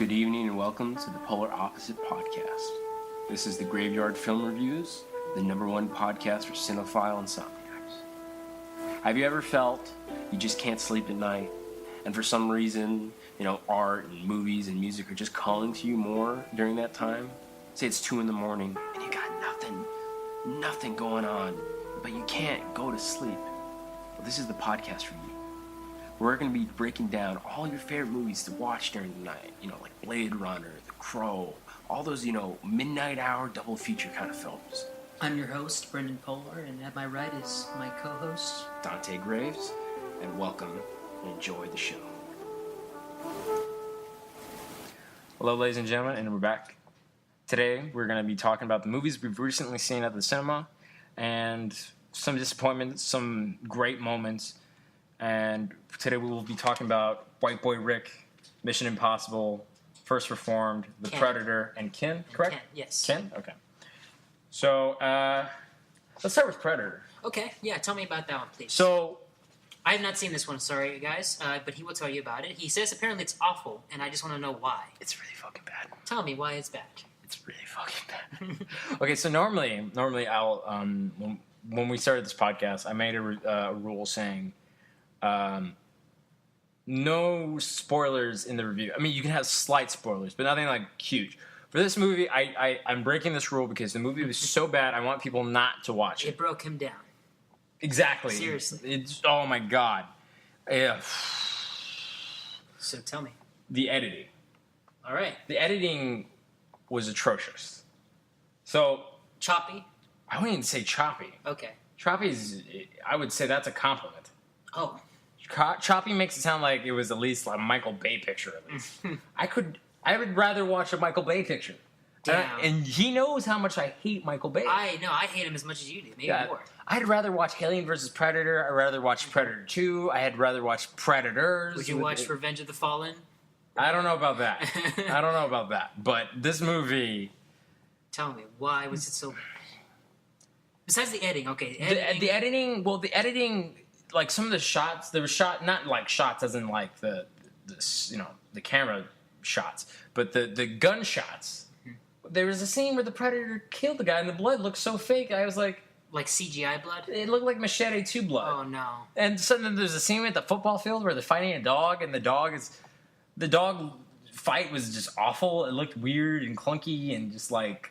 Good evening and welcome to the Polar Opposite Podcast. This is the Graveyard Film Reviews, the #1 podcast for cinephile insomniacs. Have you ever felt you just can't sleep at night, and for some reason, art and movies and music are just calling to you more during that time? Say it's 2 a.m. and you got nothing going on, but you can't go to sleep. Well, this is the podcast for you. We're going to be breaking down all your favorite movies to watch during the night. Like Blade Runner, The Crow, all those, midnight hour double feature kind of films. I'm your host, Brendan Polar, and at my right is my co-host, Dante Graves, and welcome and enjoy the show. Hello, ladies and gentlemen, and we're back. Today, we're going to be talking about the movies we've recently seen at the cinema, and some disappointments, some great moments. And today we will be talking about White Boy Rick, Mission Impossible, First Reformed, The Predator, and Kin, correct? Ken, yes. Kin? Okay. So, let's start with Predator. Okay, yeah, tell me about that one, please. So, I have not seen this one, sorry, guys, but he will tell you about it. He says apparently it's awful, and I just want to know why. it's really fucking bad. Tell me why it's bad. It's really fucking bad. Okay, so normally I'll, when we started this podcast, I made a rule saying, no spoilers in the review. I mean, you can have slight spoilers, but nothing like huge. For this movie, I'm breaking this rule because the movie was so bad, I want people not to watch it. It broke him down. Exactly. Seriously. Oh my god. Yeah. So tell me. The editing. All right. The editing was atrocious. So, Choppy? I wouldn't even say choppy. Okay. Choppy is, I would say that's a compliment. Oh. Choppy makes it sound like it was at least a Michael Bay picture, at least. I would rather watch a Michael Bay picture. Damn. And he knows how much I hate Michael Bay. I hate him as much as you do, maybe more. I'd rather watch Alien vs. Predator. I'd rather watch Predator 2. I'd rather watch Predators. Would you watch Revenge of the Fallen? I don't know about that. But this movie... Tell me, why was it so bad? Besides the editing, okay. The editing, like some of the shots, they were shot, not like shots as in like the camera shots, but the gun shots. There was a scene where the Predator killed the guy and the blood looked so fake. I was like CGI blood? It looked like Machete 2 blood. Oh no. And so then there's a scene at the football field where they're fighting a dog, and the dog fight was just awful. It looked weird and clunky and just like,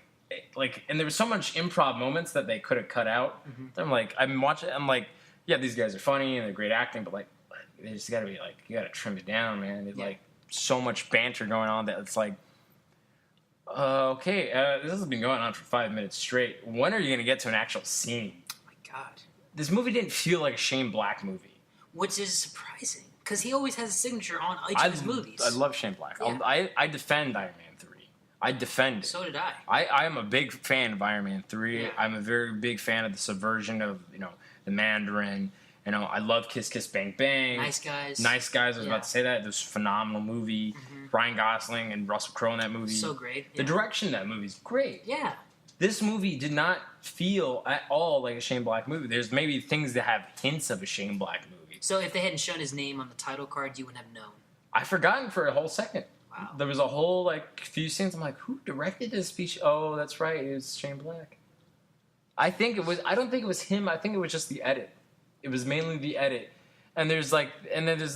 and there was so much improv moments that they could have cut out. Mm-hmm. I'm watching, yeah, these guys are funny and they're great acting, but like, they just gotta be like, you gotta trim it down, man. It's like so much banter going on that it's like, okay, this has been going on for 5 minutes straight. When are you gonna get to an actual scene? Oh my god. This movie didn't feel like a Shane Black movie. Which is surprising, because he always has a signature on each of his movies. I love Shane Black. Yeah. I defend Iron Man 3. I defend it. So did I. I am a big fan of Iron Man 3. Yeah. I'm a very big fan of the subversion of, the Mandarin. I love Kiss Kiss Bang Bang. Nice Guys. Nice Guys, I was about to say that. It was a phenomenal movie. Mm-hmm. Ryan Gosling and Russell Crowe in that movie. So great. The direction of that movie is great. Yeah. This movie did not feel at all like a Shane Black movie. There's maybe things that have hints of a Shane Black movie. So if they hadn't shown his name on the title card, you wouldn't have known. I've forgotten for a whole second. Wow. There was a whole few scenes. I'm like, who directed this speech? Oh, that's right, it was Shane Black. I don't think it was him. I think it was just the edit. It was mainly the edit. And then there's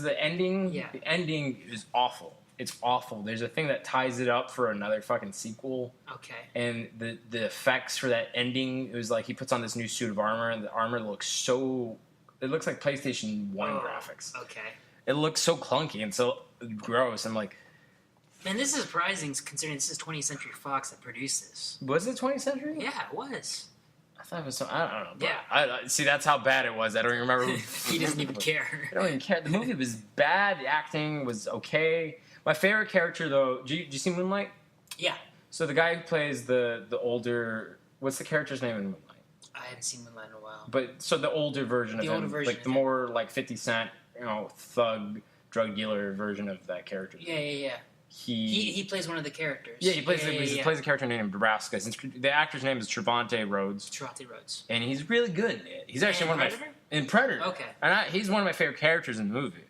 the ending. Yeah. The ending is awful. It's awful. There's a thing that ties it up for another fucking sequel. Okay. And the effects for that ending, it was like he puts on this new suit of armor, and the armor looks it looks like PlayStation 1 graphics. Okay. It looks so clunky and so gross. I'm like, man, this is surprising considering this is 20th Century Fox that produced this. was it 20th Century? Yeah, it was. I thought it was I don't know. Yeah. I see, that's how bad it was. I don't even remember. He doesn't even care. I don't even care. The movie was bad. The acting was okay. My favorite character, though, did you see Moonlight? Yeah. So the guy who plays the older, what's the character's name in Moonlight? I haven't seen Moonlight in a while. But so the older version of him, like the more like 50 Cent, thug drug dealer version of that character. Yeah. He plays one of the characters. Yeah, he plays a character named Nebraska. The actor's name is Trevante Rhodes. And he's really good in it. He's actually in Predator? Okay. And he's one of my favorite characters in the movie.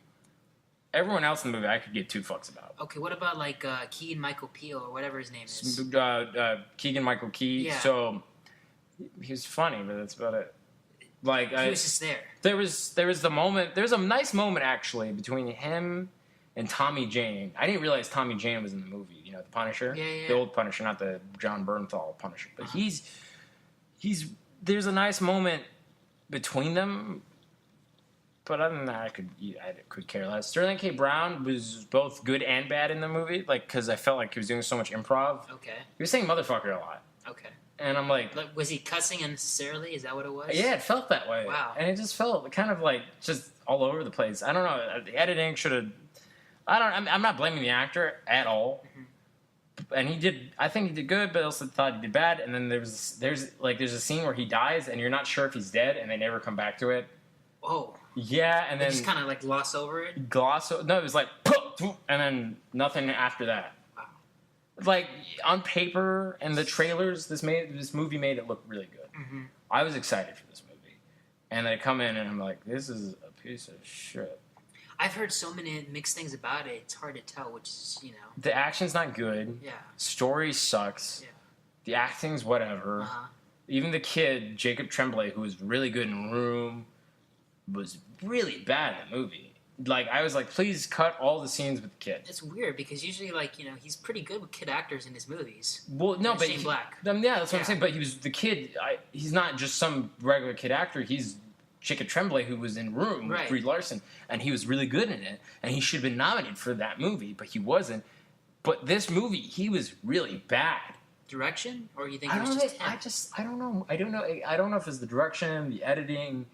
everyone else in the movie, I could give two fucks about. Okay, what about like Keegan-Michael Peel or whatever his name is? Keegan-Michael Key. Yeah. So he was funny, but that's about it. Like He was just there. there was the moment. There was a nice moment actually between him and Tommy Jane. I didn't realize Tommy Jane was in the movie. You know, the Punisher, Yeah. the old Punisher, not the John Bernthal Punisher. But Uh-huh. he's there's a nice moment between them. But other than that, I could care less. Sterling K. Brown was both good and bad in the movie, like because I felt like he was doing so much improv. Okay. He was saying motherfucker a lot, Okay. and I'm like, Was he cussing unnecessarily? Is that what it was? yeah, it felt that way. Wow. And it just felt kind of like just all over the place. I don't know. The editing should have. I'm not blaming the actor at all. Mm-hmm. And he did. I think he did good, but I also thought he did bad. And then there's a scene where he dies, and you're not sure if he's dead, and they never come back to it. Oh. Yeah, and They then just kind of like gloss over it. gloss. No, it was like, and then nothing after that. Wow. Like on paper and the trailers, this movie made it look really good. Mm-hmm. I was excited for this movie, and I come in and I'm like, this is a piece of shit. I've heard so many mixed things about it. It's hard to tell which is, The action's not good. Yeah. Story sucks. Yeah. The acting's whatever. Uh-huh. Even the kid, Jacob Tremblay, who was really good in Room, was really bad in the movie. Like, I was like, please cut all the scenes with the kid. It's weird because usually, like, he's pretty good with kid actors in his movies. Well, no, but Shane Black. Yeah, that's what Yeah. I'm saying. But he was the kid. He's not just some regular kid actor. He's Jacob Tremblay, who was in Room with Right. Brie Larson, and he was really good in it. And he should have been nominated for that movie, but he wasn't. But this movie, he was really bad. Direction? Or you think I it was don't just know. him? I don't know. I don't know if it's the direction, the editing,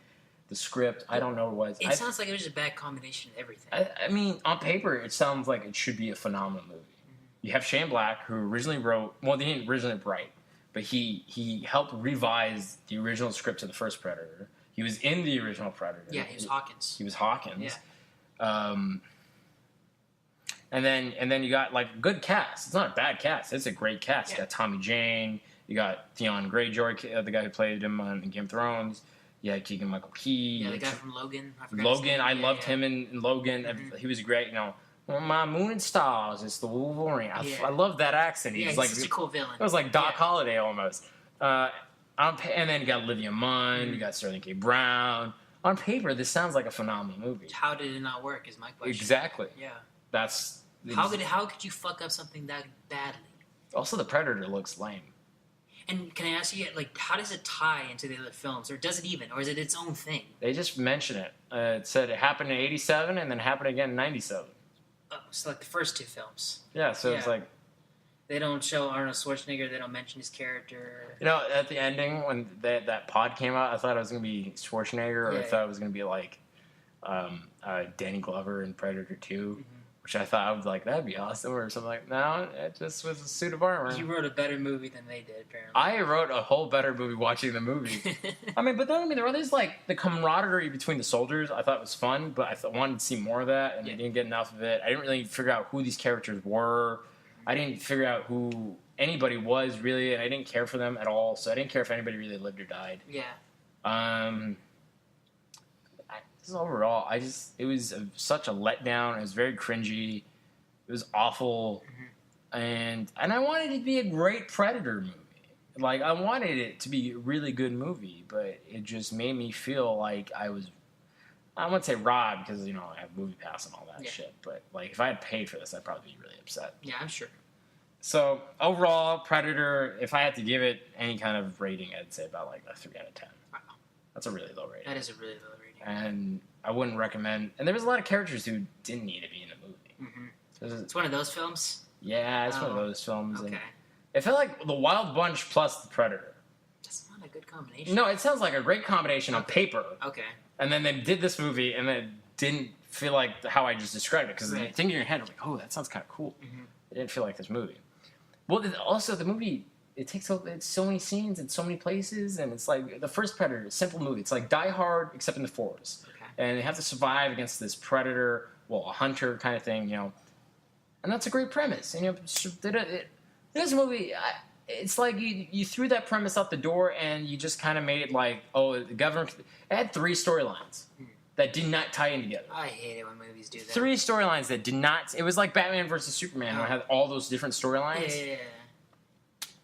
the script. I don't know what it was. It sounds like it was just a bad combination of everything. I mean, on paper, it sounds like it should be a phenomenal movie. You have Shane Black, who originally wrote. Well, he didn't originally write, but he helped revise the original script to the first Predator. He was in the original Predator. Yeah, he was Hawkins. He was Hawkins. Yeah. And then you got like a good cast. It's not a bad cast. It's a great cast. Yeah. You got Tommy Jane. You got Theon Greyjoy, the guy who played him on Game of Thrones. You had Keegan-Michael Key. Yeah, the guy from Logan. I forgot his Logan, name. I Yeah, loved yeah. him in Logan. Mhm. He was great. Well, my moon and stars, it's the Wolverine. Yeah. I love that accent. Yeah, He's he's like such a cool villain. it was like Doc Yeah. Holliday almost. And then you got Olivia Munn. You got Sterling K. Brown. On paper, this sounds like a phenomenal movie. How did it not work? Is my question. Exactly. Yeah. That's How could you fuck up something that badly? also the Predator looks lame. And can I ask you, like, how does it tie into the other films, or does it even, or is it its own thing? They just mention it. It said it happened in '87 and then happened again in '97. Oh, so like the first two films, Yeah, so it's Yeah. like, they don't show Arnold Schwarzenegger. They don't mention his character. at the ending when that pod came out, I thought it was gonna be Schwarzenegger, or Yeah, I thought it was gonna be like Danny Glover in Predator 2, Mhm. which I thought I was like that'd be awesome or something. Like, no, it just was a suit of armor. You wrote a better movie than they did, apparently. I wrote a whole better movie watching the movie. I mean, but then there was like the camaraderie between the soldiers. I thought was fun, but I wanted to see more of that, and I didn't get enough of it. I didn't really figure out who these characters were. I didn't figure out who anybody was really, and I didn't care for them at all. So I didn't care if anybody really lived or died. Yeah. Just overall, it was such a letdown. It was very cringy. It was awful, and I wanted it to be a great Predator movie. Like, I wanted it to be a really good movie, but it just made me feel like I wouldn't say robbed because, I have Movie Pass and all that Yeah. shit. But, like, if I had paid for this, I'd probably be really upset. Yeah, I'm sure. So, overall, Predator, if I had to give it any kind of rating, I'd say about, like, a 3 out of 10. Wow. That's a really low rating. That is a really low rating. And I wouldn't recommend... And there was a lot of characters who didn't need to be in the movie. Hmm. So It's one of those films. yeah, it's one of Oh, those films. Okay. And it felt like The Wild Bunch plus The Predator. That's not a good combination. No, it sounds like a great combination on paper. Okay. And then they did this movie, and it didn't feel like how I just described it. Because the Right. thing in your head, like, oh, that sounds kind of cool. Mhm. It didn't feel like this movie. Well, also, the movie, it's so many scenes and so many places. And it's like the first Predator, simple movie. It's like Die Hard, except in the forest. Okay. And they have to survive against this predator, a hunter kind of thing, And that's a great premise. And this movie, it's like you threw that premise out the door, and you just kind of made it like, oh, the government. It had 3 storylines. that did not tie in together. I hate it when movies do that. 3 storylines that did not. It was like Batman versus Superman, where it had all those different storylines. Yeah.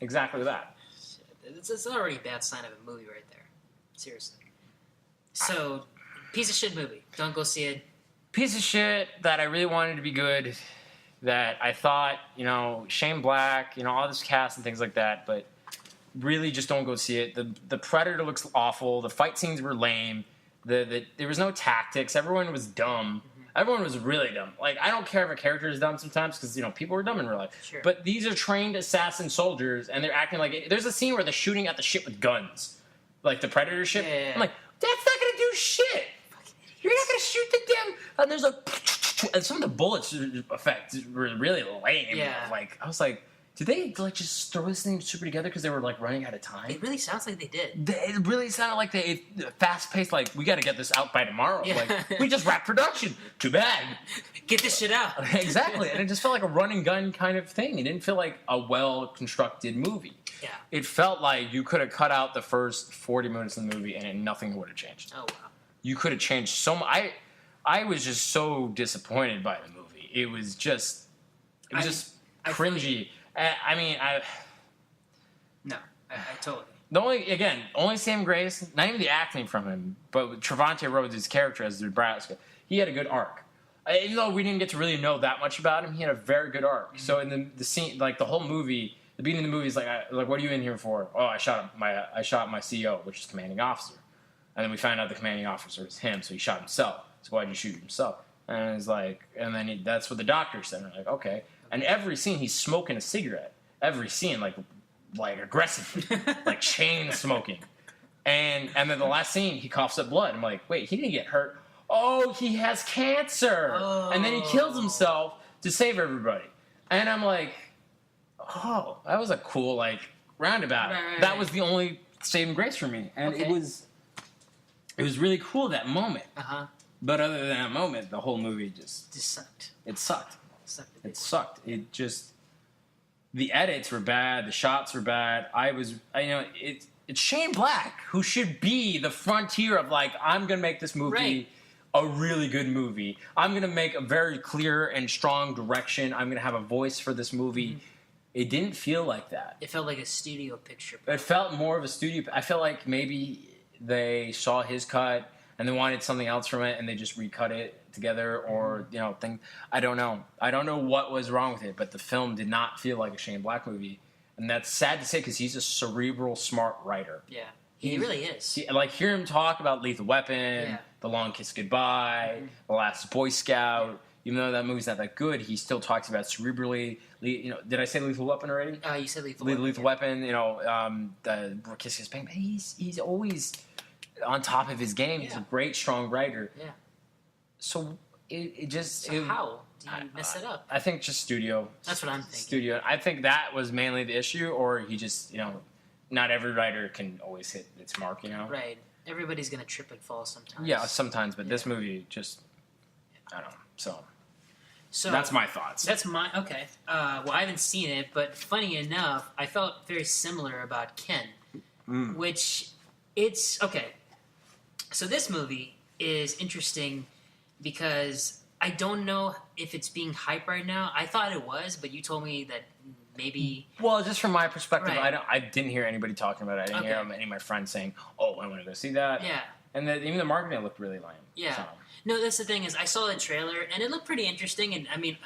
Exactly that. Shit. It's already a bad sign of a movie right there. Seriously. So, piece of shit movie. Don't go see it. Piece of shit that I really wanted to be good. That I thought, Shane Black, all this cast and things like that, but really just don't go see it. The Predator looks awful. The fight scenes were lame. There was no tactics. Everyone was dumb. Everyone was really dumb. Like, I don't care if a character is dumb sometimes because, people are dumb in real life. Sure. But these are trained assassin soldiers, and they're acting like... There's a scene where they're shooting at the ship with guns. Like, the Predator ship. Yeah. I'm like, that's not going to do shit. You're not going to shoot the damn... And there's a... And some of the bullets effects were really lame. Yeah. Like, I was like... Did they just throw this thing super together because they were running out of time? It really sounds like they did. It really sounded like they fast paced. Like, we got to get this out by tomorrow. Yeah. Like, we just wrapped production. Too bad. Get this shit out. Exactly, and it just felt like a run and gun kind of thing. It didn't feel like a well constructed movie. Yeah. It felt like you could have cut out the first 40 minutes of the movie and nothing would have changed. Oh wow. You could have changed so much. I was just so disappointed by the movie. It was just cringy. No, I totally. Only Sam Grace, not even the acting from him, but Trevante Rhodes' character as Nebraska, he had a good arc. Even though we didn't get to really know that much about him, he had a very good arc. So in the scene, like the whole movie, the beginning of the movie is like, what are you in here for? Oh, I shot my CEO, which is commanding officer, and then we find out the commanding officer is him, so he shot himself. So why'd you shoot himself? And it's like, and then that's what the doctor said. And I'm like, okay. And every scene, he's smoking a cigarette. Every scene, like aggressive, like chain smoking. And then the last scene, he coughs up blood. I'm like, wait, he didn't get hurt. Oh, he has cancer. Oh. And then he kills himself to save everybody. And I'm like, oh, that was a cool roundabout. Right. That was the only saving grace for me. And Okay. it was really cool that moment. Uh-huh. But other than that moment, the whole movie just sucked. it sucked. Sucked a bit. It sucked. It just the edits were bad. The shots were bad. It's Shane Black who should be the frontier of I'm gonna make this movie Right. a really good movie. I'm gonna make a very clear and strong direction. I'm gonna have a voice for this movie. It didn't feel like that. It felt like a studio picture. It felt more of a studio. I felt like maybe they saw his cut and they wanted something else from it, and they just recut it together, or I don't know. I don't know what was wrong with it, but the film did not feel like a Shane Black movie, and that's sad to say because he's a cerebral, smart writer. Yeah, he really is. Hear him talk about Lethal Weapon, Yeah. The Long Kiss Goodbye, The Last Boy Scout. Even though that movie's not that good, he still talks about cerebrally. Did I say Lethal Weapon already? You said Lethal Lethal Weapon. Weapon, the Kiss Kiss Bang Bang. He's always on top of his game. He's Yeah. a great, strong writer. Yeah. So it just... So how do you mess it up? I think just studio. That's what I'm thinking. Studio. I think that was mainly the issue, or he just, not every writer can always hit its mark, Right. Everybody's gonna trip and fall sometimes. Yeah, sometimes, but this movie just... I don't know. So that's my thoughts. That's my okay. Well, I haven't seen it, but funny enough, I felt very similar about Ken, which it's okay. So this movie is interesting because I don't know if it's being hyped right now. I thought it was, but you told me that maybe. Well, just from my perspective, Right. I didn't hear anybody talking about it. I didn't hear any of my friends saying, "Oh, I want to go see that." Yeah. And even the marketing looked really lame. Yeah. So. No, that's the thing is I saw the trailer and it looked pretty interesting. And I mean,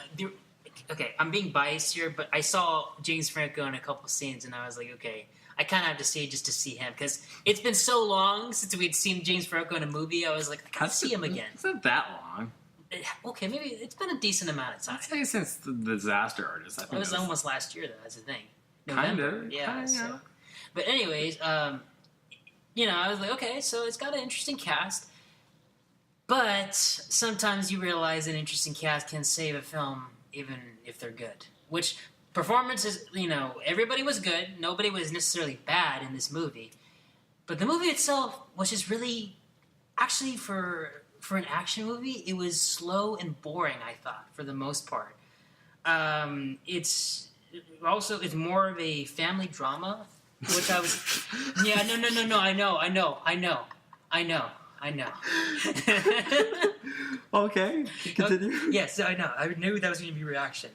okay, I'm being biased here, but I saw James Franco in a couple scenes and I was like, okay, I kind of have to see it just to see him because it's been so long since we'd seen James Franco in a movie. I was like, I gotta see him again. It's not that long. Okay, maybe it's been a decent amount of time. I'd say since the Disaster Artist. I think It was almost last year, though. That's the thing. Kind November. of. Yeah. So. But anyways, I was like, okay, so it's got an interesting cast. But sometimes you realize an interesting cast can save a film even if they're good. Which performances, everybody was good. Nobody was necessarily bad in this movie. But the movie itself was just really, actually for an action movie, it was slow and boring, I thought, for the most part. It's more of a family drama, which I was... Yeah, no, I know. I know. Okay, continue. Yes, I know. I knew that was going to be your reaction.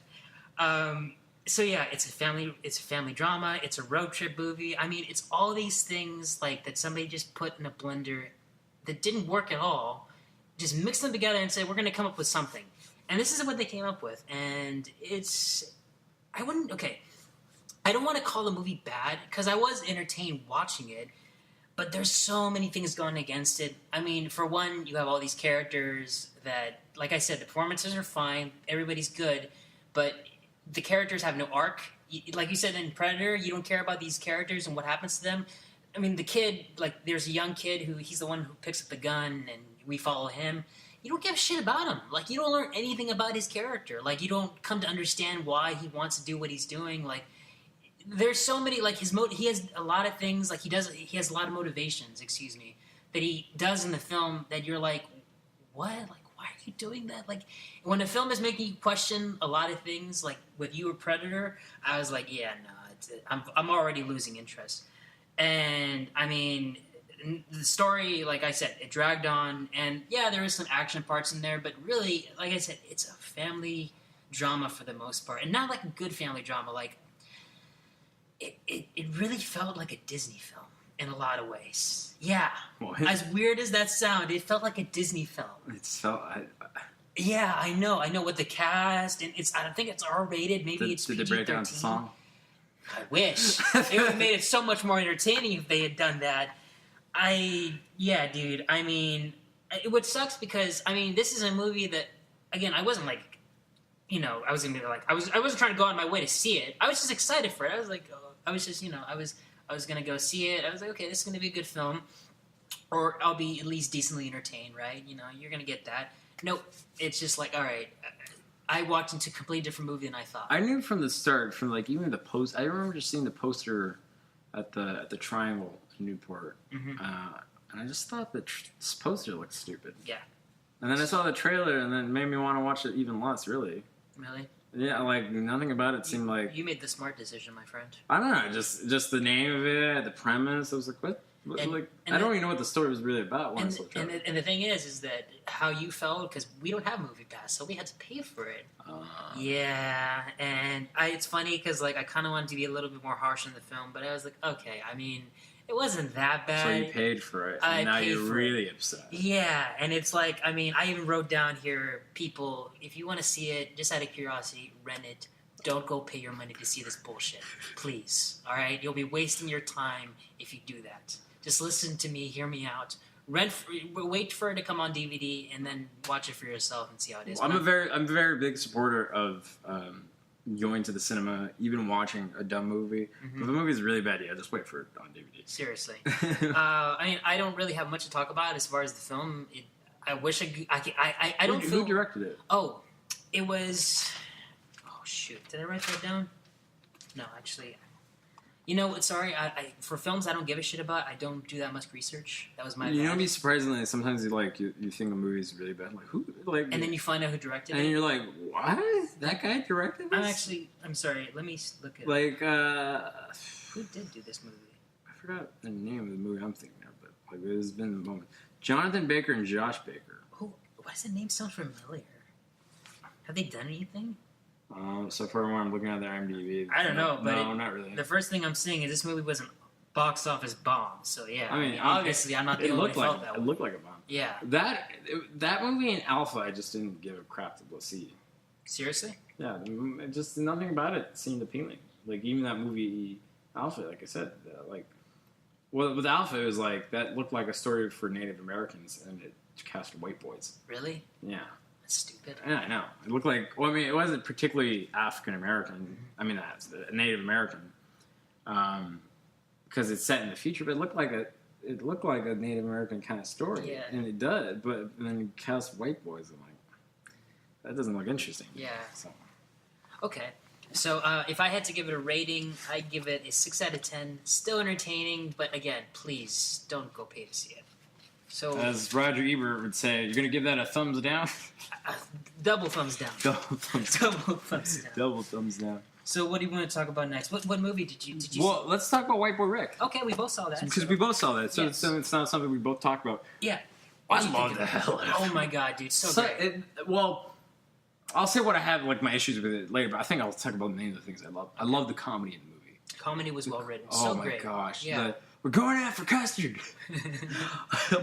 So yeah, it's a family drama. It's a road trip movie. I mean, it's all these things like that somebody just put in a blender that didn't work at all. Just mixed them together and said, we're going to come up with something. And this is what they came up with. And I don't want to call the movie bad because I was entertained watching it. But there's so many things going against it. I mean, for one, you have all these characters that, like I said, the performances are fine. Everybody's good. But the characters have no arc. Like you said in Predator, you don't care about these characters and what happens to them. I mean, the kid, like, there's a young kid he's the one who picks up the gun and we follow him. You don't give a shit about him. Like, you don't learn anything about his character. Like, you don't come to understand why he wants to do what he's doing. Like, there's so many, like, he has a lot of things, like, he has a lot of motivations, that he does in the film that you're like, what? Like, why are you doing that? Like, when a film is making you question a lot of things, like, with You or Predator, I was like, yeah, no, I'm already losing interest. And, I mean, the story, like I said, it dragged on, and, yeah, there is some action parts in there, but really, like I said, it's a family drama for the most part, and not, like, a good family drama, like, It really felt like a Disney film in a lot of ways. Yeah. What? As weird as that sound, it felt like a Disney film. Yeah, I know. With the cast, and I think it's R-rated. Maybe it's Did PG-13. they break down the song? I wish. It would have made it so much more entertaining if they had done that. Yeah, dude. I mean, what sucks because, I mean, this is a movie that, again, I wasn't like, I was gonna be like, I wasn't trying to go out of my way to see it. I was just excited for it. I was like, I was gonna go see it. I was like, okay, this is gonna be a good film, or I'll be at least decently entertained, right? You're gonna get that. Nope, it's just like, all right, I walked into a completely different movie than I thought. I knew from the start, from like even the post. I remember just seeing the poster at the Triangle in Newport, and I just thought that this poster looked stupid. Yeah. And then I saw the trailer, and then it made me want to watch it even less. Really. Really? Yeah, like nothing about it seemed like. You made the smart decision, my friend. I don't know, just the name of it, the premise. I was like, what? I don't even know what the story was really about. When I saw the trailer. And the thing is that how you felt, because we don't have Movie Pass, so we had to pay for it. Yeah, and it's funny because like I kind of wanted to be a little bit more harsh in the film, but I was like, okay, I mean, it wasn't that bad. So you paid for it, and now you're really upset. Yeah, and it's like, I mean, I even wrote down here, people, if you want to see it, just out of curiosity, rent it. Don't go pay your money to see this bullshit. Please. All right? You'll be wasting your time if you do that. Just listen to me, hear me out. Wait for it to come on DVD, and then watch it for yourself and see how it is. Well, I'm a very big supporter of going to the cinema, even watching a dumb movie. If the movie's really bad, yeah, just wait for it on DVD. Seriously. I mean, I don't really have much to talk about as far as the film. I wish I don't feel... Who directed it? Oh, it was... Oh, shoot. Did I write that down? No, actually... You know what? Sorry, for films I don't give a shit about, I don't do that much research. That was my bad. You know, be surprisingly, sometimes you think a movie's really bad. Like, who? Like, and then you find out who directed it. And you're like, what? That guy directed this? I'm sorry, let me look at like, who did do this movie? I forgot the name of the movie I'm thinking of, but like, it's been a moment. Jonathan Baker and Josh Baker. Why does the name sound familiar? Have they done anything? So far, when I'm looking at their IMDb, I don't know, but no, not really. The first thing I'm seeing is this movie was a box office bomb. So yeah, I mean, obviously, I'm not the only one who felt that way. It looked like a bomb. Yeah, that movie and Alpha, I just didn't give a crap to go see. Seriously? Yeah, just nothing about it seemed appealing. Like even that movie Alpha, like I said, with Alpha, it was like that looked like a story for Native Americans, and it cast white boys. Really? Yeah. Stupid. Yeah, I know. It looked like. Well, I mean, it wasn't particularly African American. I mean, that's Native American, because it's set in the future. But it looked like a Native American kind of story. Yeah. And it does. But then you cast white boys. I'm like, that doesn't look interesting. Yeah. So. Okay. So if I had to give it a rating, I'd give it a 6 out of 10. Still entertaining, but again, please don't go pay to see it. So, as Roger Ebert would say, you're going to give that a thumbs down? Double thumbs down. Double thumbs down. Double thumbs down. Double thumbs down. So what do you want to talk about next? What movie did you Well, let's talk about White Boy Rick. Okay, we both saw that. Because we both saw that. So Yes. it's not something we both talked about. Yeah. I love the hell out of Oh it. my god, dude, so So, great. well, I'll say what I have, like, my issues with it later, but I think I'll talk about the main of the things I love. I love the comedy in the movie. Comedy was well written. Oh So my great. gosh. Yeah. We're going after custard.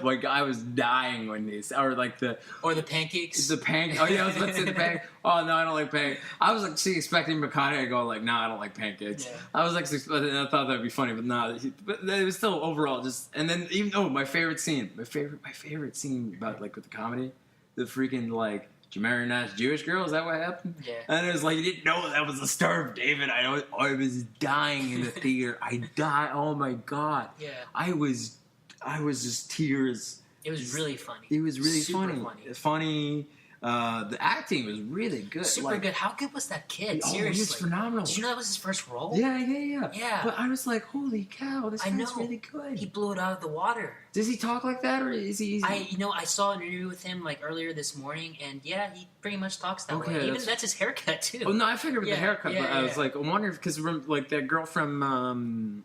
Like, I was dying when these, or like Or the pancakes. the pancake. Oh yeah, I was about to say the pancake. Oh no, I don't like pancakes. I was like expecting McConaughey to go like, no, I don't like pancakes. Yeah. I was like, and I thought that'd be funny, but no. But it was still overall just. And then even my favorite scene, my favorite scene about like with the comedy, the freaking like. Did you marry a nice Jewish girl? Is that what happened? Yeah. And it was like, you didn't know that was the Star of David. I was dying in the theater. I died. Oh my God. Yeah. I was just tears. It was really funny. It was really Super funny. funny. It's funny. The acting was really good. Super Like, good. How good was that kid? Oh, Seriously. he was phenomenal. Did you know that was his first role? Yeah. Yeah. But I was like, holy cow, this I guy's know. really good. He blew it out of the water. Does he talk like that, or is he? I saw an interview with him like earlier this morning, and yeah, he pretty much talks that Okay, way. Even that's- that's his haircut too. Oh no, I figured with Yeah, the haircut, yeah, but I was yeah. like, I wonder because like that girl from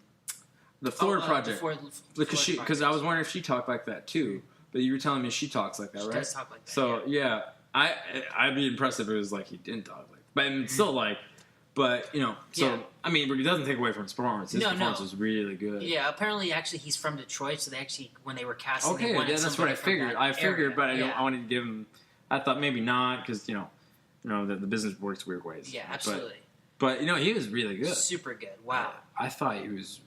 the Florida Project, because I was wondering if she talked like that too. But you were telling me she talks like that, She right? does talk like that. So yeah, I'd be impressed if it was like he didn't talk like, but it's still like, but so Yeah. I mean, it doesn't take away from his performance. His No, performance no. was really good. Yeah, apparently, actually, he's from Detroit, so they actually, when they were casting, Okay, they wanted yeah, that's what somebody I from figured. that I figured, area. but I don't. Yeah. I wanted to give him. I thought maybe not because the business works weird ways. Yeah, absolutely. But he was really good. Super good. Wow. I thought he was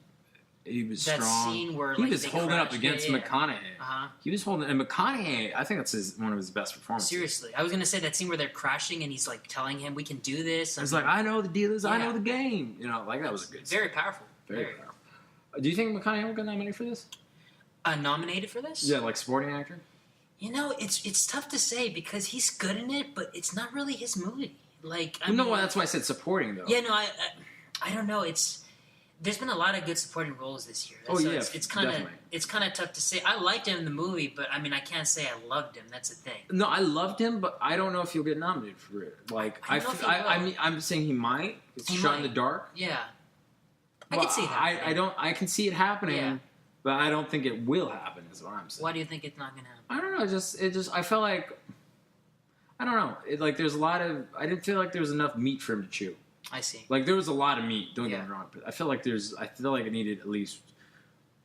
That strong. scene where he like, was they holding up crash- against yeah. McConaughey. Uh-huh. He was holding, and McConaughey, I think that's one of his best performances. Seriously, I was gonna say that scene where they're crashing and he's like telling him, "We can do this." It's like, I know the dealers, I Yeah. know the game. Like that was a good. very powerful. Very powerful. Do you think McConaughey will get nominated for this? Nominated for this? Yeah, like supporting actor. It's tough to say because he's good in it, but it's not really his movie. Like, I No, mean, that's why I said supporting though. yeah, no, I don't know. There's been a lot of good supporting roles this year. Oh, So yeah, it's kind of definitely. tough to say. I liked him in the movie, but I mean, I can't say I loved him. That's the thing. No, I loved him, but I don't know if he'll get nominated for it. Like, I don't know if he will. I mean, I'm saying he might. It's He shot in might. the dark. Yeah, I Well, can see that. I don't. I can see it happening, Yeah. but I don't think it will happen. Is what I'm saying. Why do you think it's not gonna happen? I don't know. It just. I felt like. I don't know. Like there's a lot of. I didn't feel like there was enough meat for him to chew. I see. Like there was a lot of meat. Don't Yeah. get me wrong, but I feel like it needed at least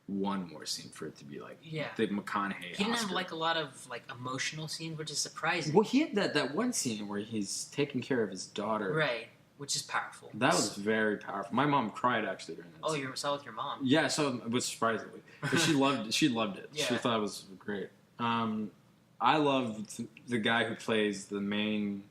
one more scene for it to be like Yeah. the McConaughey. He didn't have Oscar. like a lot of like emotional scenes, which is surprising. Well, he had that one scene where he's taking care of his daughter. Right, which is powerful. That was very powerful. My mom cried actually during that. Oh, scene. you saw with your mom. Yeah, so it was surprisingly, but she loved it. She loved it. She Yeah. thought it was great. I loved the guy who plays the main.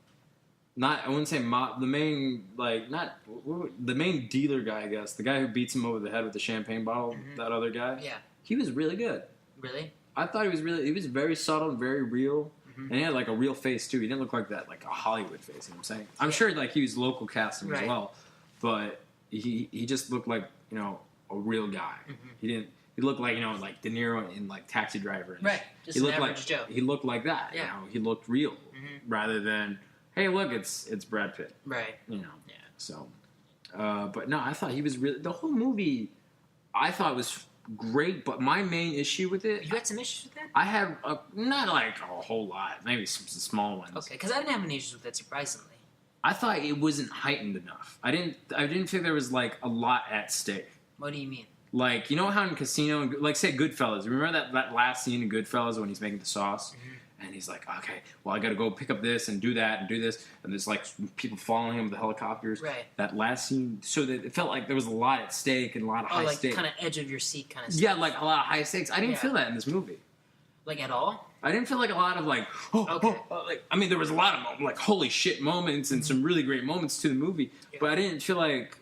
I wouldn't say the main the main dealer guy. I guess the guy who beats him over the head with the champagne bottle. Mhm. That other guy. Yeah. He was really good. Really? I thought he was very subtle and very real. Mhm. And he had like a real face too. He didn't look like that, like a Hollywood face. You know what I'm saying? I'm Yeah. sure like he was local casting as Right. well, but he just looked like a real guy. Mhm. He didn't. He looked like like De Niro in like Taxi Driver. And Right. Just He an looked average like Joe. he looked like that. Yeah. He looked real Mhm. rather than hey look it's Brad Pitt. Right. Yeah. Yeah. So, but no, I thought he was really the whole movie. I thought was great, but my main issue with it. You had some issues with that? I have not like a whole lot, maybe some small ones. Okay, because I didn't have any issues with that, surprisingly. I thought it wasn't heightened enough. I didn't think there was like a lot at stake. What do you mean? Like how in Casino, like say Goodfellas. Remember that last scene in Goodfellas when he's making the sauce, and he's like, okay, well I got to go pick up this and do that and do this, and there's like people following him with the helicopters. Right. That last scene, so that it felt like there was a lot at stake and a lot of Oh, high like stakes. kind of edge of your seat kind of stuff. Yeah, like a lot of high stakes. I didn't Yeah. feel that in this movie. Like at all? I didn't feel like a lot of like, Okay. like I mean, there was a lot of like holy shit moments and some really great moments to the movie, Mm-hmm. Yeah. but I didn't feel like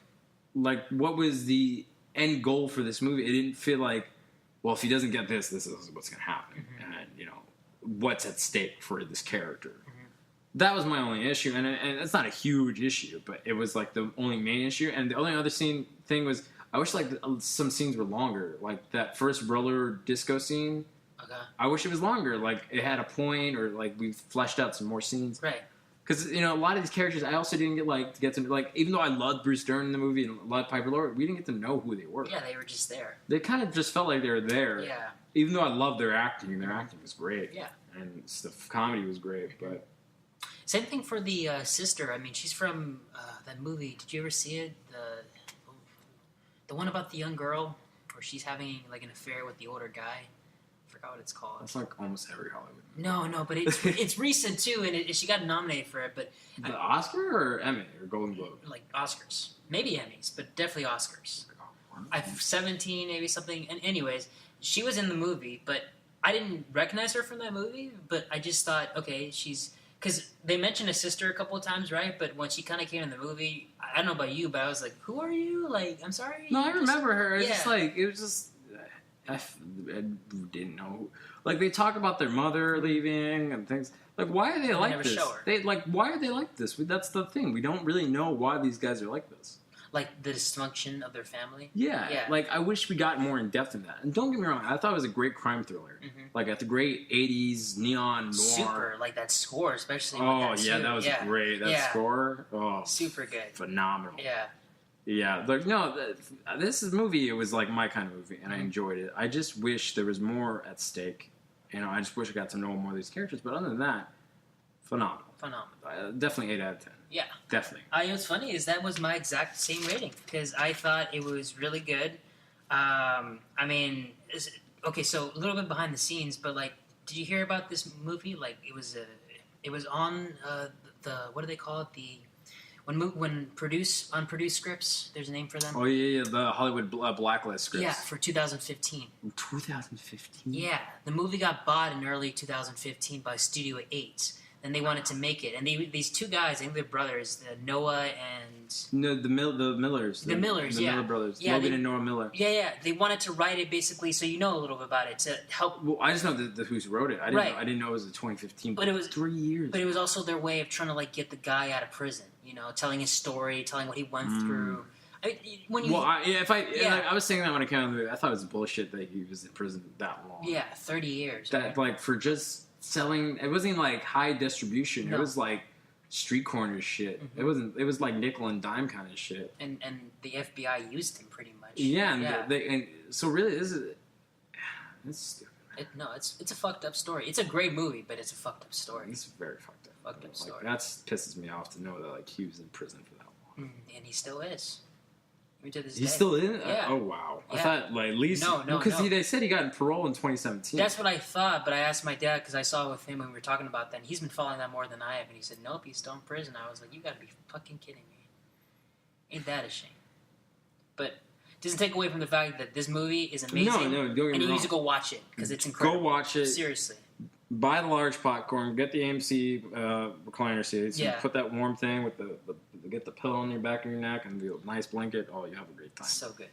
what was the end goal for this movie. It didn't feel like, well, if he doesn't get this is what's going to happen, Mm-hmm. and what's at stake for this character. Mm-hmm. That was my only issue, and it's not a huge issue, but it was like the only main issue. And the only other thing was, I wish like some scenes were longer, like that first roller disco scene. Okay. I wish it was longer. Like it had a point, or like we fleshed out some more scenes. Right. Because a lot of these characters, I also didn't get to like. Even though I loved Bruce Dern in the movie and loved Piper Laurie, we didn't get to know who they were. Yeah, they were just there. They kind of just felt like they were there. Yeah. Even though I loved their acting, and their acting was great. Yeah. And the comedy was great, but Same thing for the sister. I mean, she's from that movie. Did you ever see it? The one about the young girl where she's having like an affair with the older guy. I forgot what it's called. that's like almost every Hollywood movie. No, but it's recent too, and she got nominated for it. But The Oscar or Emmy or Golden Globe? like Oscars, maybe Emmys, but definitely Oscars. 17, maybe something. And anyways, she was in the movie, but I didn't recognize her from that movie. But I just thought, okay, she's because they mentioned a sister a couple of times, right? But when she kind of came in the movie, I don't know about you, but I was like, who are you? Like, I'm sorry. No, I remember her. It's Yeah. just like it was just I didn't know. Like they talk about their mother leaving and things. Like why are they like never this? show her. They like why are they like this? That's the thing. We don't really know why these guys are like this. Like the dysfunction of their family. Yeah, Yeah. like I wish we got more in depth in that. And don't get me wrong, I thought it was a great crime thriller. Mhm. Like at the great '80s neon noir. Super, like that score, especially. Oh with that yeah, too. that was yeah. great. That Yeah. score, Super good. phenomenal. Yeah. Yeah, like no, this movie. It was like my kind of movie, and I Mhm. enjoyed it. I just wish there was more at stake. I just wish I got to know more of these characters. But other than that, phenomenal. Definitely 8 out of 10. Yeah. Definitely. What's funny is that was my exact same rating because I thought it was really good. I mean, okay, so a little bit behind the scenes, but like, did you hear about this movie? Like, it was on the what do they call it? The when unproduced scripts. There's a name for them. Oh yeah, the Hollywood blacklist scripts. Yeah, for 2015. 2015. Yeah, the movie got bought in early 2015 by Studio 8. Then they wanted to make it, and these two guys, I think they're brothers, Noah and No, the Millers. The Millers, the yeah. Miller brothers. Yeah, Logan they- and Nora Miller. yeah, they wanted to write it basically so you know a little bit about it to help. Well, I just know the who's wrote it. Right. I didn't know it was in 2015. But it was 3 years. But it was also their way of trying to like get the guy out of prison. You know, telling his story, telling what he went through. When you Well, Yeah. I was saying that when I came out of the movie, I thought it was bullshit that he was in prison that long. 30 years. That right? like for just selling, it wasn't like high distribution. No. It was like street corner shit. Mhm. It wasn't. It was like nickel and dime kind of shit. and the FBI used him pretty much. Yeah, and yeah. and so really, this is it's stupid. It's a fucked up story. It's a great movie, but it's a fucked up story. It's very fucked up. Fucked up Like, story. that pisses me off to know that like he was in prison for that long. And he still is. Even to this He's day. still in it? Yeah. Oh wow! I Yeah. thought like at least No, because no. they said he got in parole in 2017. That's what I thought, but I asked my dad because I saw it with him when we were talking about that. And he's been following that more than I have, and he said, "Nope, he's still in prison." I was like, "You gotta be fucking kidding me! Ain't that a shame?" But it doesn't take away from the fact that this movie is amazing. No, don't get me and you wrong. need to go watch it because it's incredible. Go watch it. Seriously. Buy the large popcorn. Get the AMC recliner seats. Yeah. And put that warm thing with get the pillow on your back of your neck and the nice blanket. Oh, you have a great time. So good.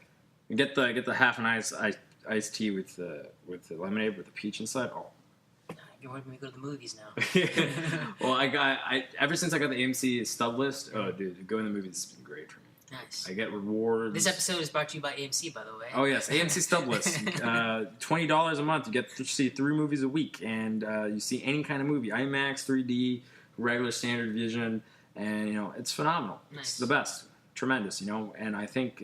And get the half an iced tea with the lemonade with the peach inside. Oh. You want me to go to the movies now? Well, I ever since I got the AMC stub list. Oh, dude, going to the movies has been great for me. Nice. I get rewards. This episode is brought to you by AMC, by the way. Oh yes, AMC stub list. $20 a month. You get to see 3 movies a week, and you see any kind of movie: IMAX, 3D, regular standard vision, and it's phenomenal. Nice. It's the best, tremendous. And I think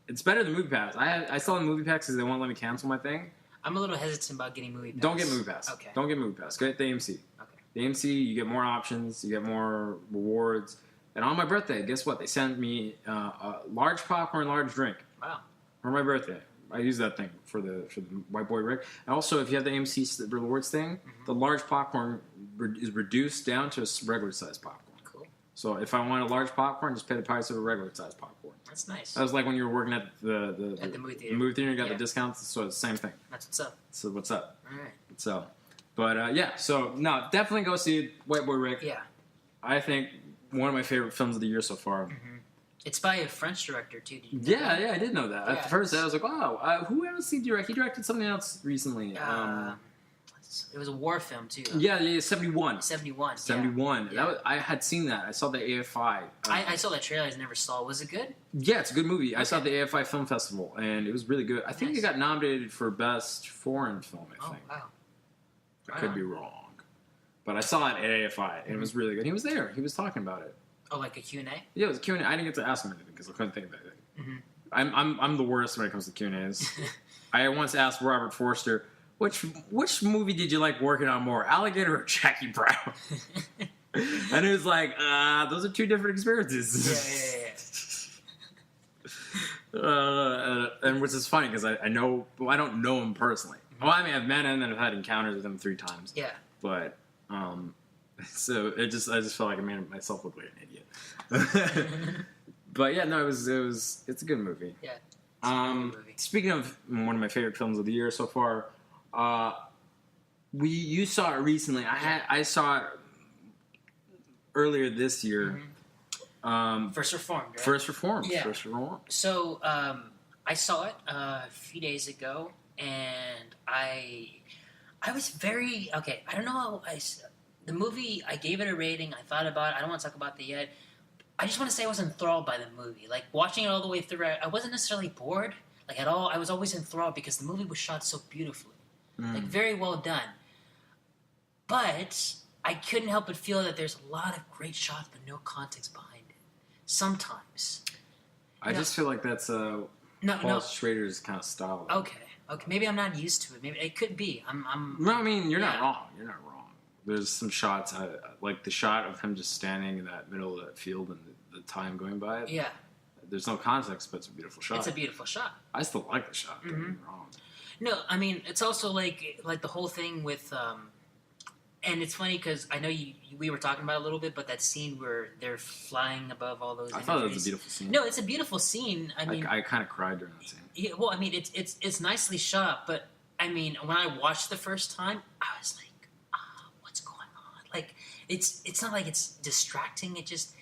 it's better than Movie Pass. I still have Movie Pass because they won't let me cancel my thing. I'm a little hesitant about getting movie pass. Don't get Movie Pass. Okay. Don't get Movie Pass. Get the AMC. Okay. The AMC, you get more options, you get more rewards. And on my birthday, guess what? They sent me a large popcorn, large drink. Wow. For my birthday. I use that thing for the white boy Rick. And also, if you have the AMC rewards thing, the large popcorn is reduced down to a regular size popcorn. Cool. So if I want a large popcorn, just pay the price of a regular size popcorn. That's nice. That was like when you were working at the movie theater. movie theater, you got Yeah. the discounts. So it's the same thing. That's what's up. So what's up? All right. So, but yeah. So no, definitely go see White Boy Rick. Yeah. I think one of my favorite films of the year so far. It's by a French director, too. Did you know Yeah, that? I did know that. Yeah, At first, I was like, wow, who else did he direct? He directed something else recently. It was a war film, too. Yeah, 71. 71. 71. Yeah. I had seen that. I saw the AFI. I saw that trailer. I never saw. Was it good? Yeah, it's a good movie. I saw Okay. the AFI Film Festival, and it was really good. I think Nice. it got nominated for Best Foreign Film, I Oh, think. wow. I Right could on. be wrong. but I saw it at AFI, and it was really good. He was there. He was talking about it. Oh, like a Q&A? Yeah, it was a Q&A. I didn't get to ask him anything because I couldn't think of anything. I'm the worst when it comes to Q&As. I once asked Robert Forster, which movie did you like working on more, Alligator or Jackie Brown? And he was like, those are two different experiences. And which is funny because I know, well, I don't know him personally. Well, I mean, I've met him and I've had encounters with him 3 times. Yeah. But so I just felt like I made myself look like an idiot. But yeah, no, it's a good movie. Yeah. It's a good movie. Speaking of one of my favorite films of the year so far, you saw it recently. I saw it earlier this year. First Reformed, right? First Reformed. Yeah. First Reformed. So I saw it a few days ago, and I was very okay. I don't know how the movie. I gave it a rating. I thought about it. I don't want to talk about it yet. I just want to say I was enthralled by the movie. Like watching it all the way through, I wasn't necessarily bored like at all. I was always enthralled because the movie was shot so beautifully, like very well done. But I couldn't help but feel that there's a lot of great shots, but no context behind it. Sometimes. I just feel like that's Paul Schrader's kind of style. Okay. Maybe I'm not used to it. Maybe it could be. No, I mean you're not wrong. You're not wrong. There's some shots like the shot of him just standing in that middle of that field and the time going by. Yeah. There's no context, but it's a beautiful shot. It's a beautiful shot. I still like the shot. Don't get me wrong. No, I mean it's also like the whole thing with. And it's funny because I know we were talking about it a little bit, but that scene where they're flying above all those. I thought it was a beautiful scene. No, it's a beautiful scene. I mean, I kind of cried during that scene. Yeah, well, I mean, it's nicely shot, but I mean, when I watched the first time, I was like, what's going on? Like, it's not like it's distracting. It just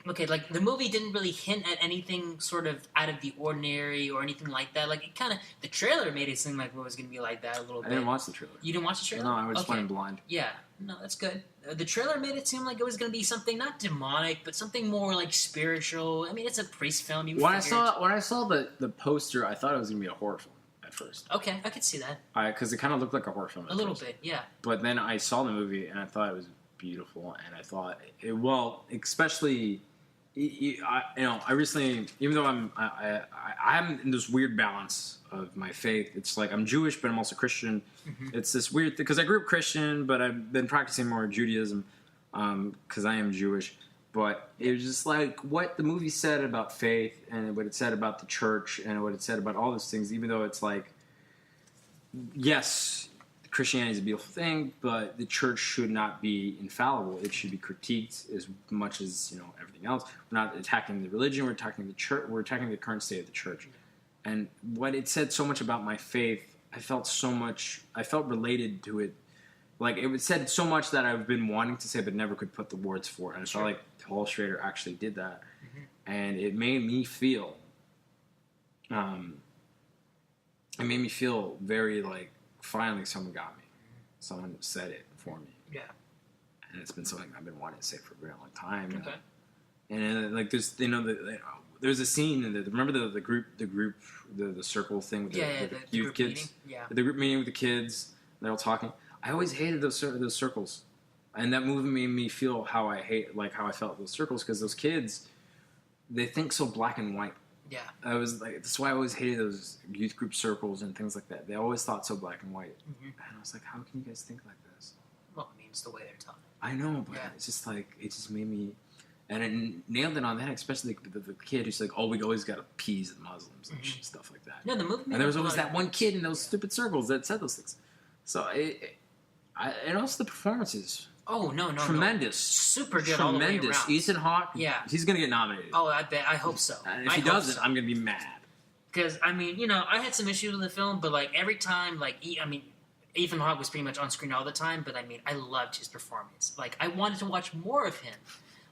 okay, like the movie didn't really hint at anything sort of out of the ordinary or anything like that. Like it kind of the trailer made it seem like it was going to be like that a little bit. I didn't watch the trailer. You didn't watch the trailer? No, I just went in blind. Yeah, no, that's good. The trailer made it seem like it was going to be something not demonic, but something more like spiritual. I mean, it's a priest film. When I saw the poster, I thought it was going to be a horror film at first. Okay, I could see that. Because it kind of looked like a horror film. A little bit, yeah. But then I saw the movie and I thought it was beautiful, and I thought especially. I recently, even though I'm in this weird balance of my faith. It's like I'm Jewish, but I'm also Christian. Mm-hmm. It's this weird thing because I grew up Christian, but I've been practicing more Judaism because I am Jewish. But it was just like what the movie said about faith and what it said about the church and what it said about all those things. Even though it's like, yes, Christianity is a beautiful thing, but the church should not be infallible. It should be critiqued as much as everything else. We're not attacking the religion. We're attacking the church. We're attacking the current state of the church. And what it said so much about my faith, I felt related to it. Like it said so much that I've been wanting to say, but never could put the words for it. And I felt like Paul Schrader actually did that, and it made me feel. It made me feel very like. Finally, someone got me. Someone said it for me. Yeah. And it's been something I've been wanting to say for a very long time. Okay. And like there's there's a scene in remember the circle thing with the youth kids. Meeting? Yeah. The group meeting with the kids. They're all talking. I always hated those circles, and that movie made me feel how I felt those circles because those kids, they think so black and white. Yeah. That's why I always hated those youth group circles and things like that. They always thought so black and white. Mm-hmm. And I was like, how can you guys think like this? Well, I mean, it's the way they're taught. I know, but it's just like, it just made me, and it nailed it on that, especially the kid who's like, oh, we always got to appease the Muslims and stuff like that. No, the movie. And there was always that one kid in those stupid circles that said those things. So, and also the performances. Oh, no. Tremendous. Super good. Tremendous. All the way around. Ethan Hawke. Yeah. He's going to get nominated. Oh, I bet. I hope so. And if he doesn't, I'm going to be mad. Because, I mean, I had some issues with the film, but, like, every time, like, Ethan Hawke was pretty much on screen all the time, but, I mean, I loved his performance. Like, I wanted to watch more of him.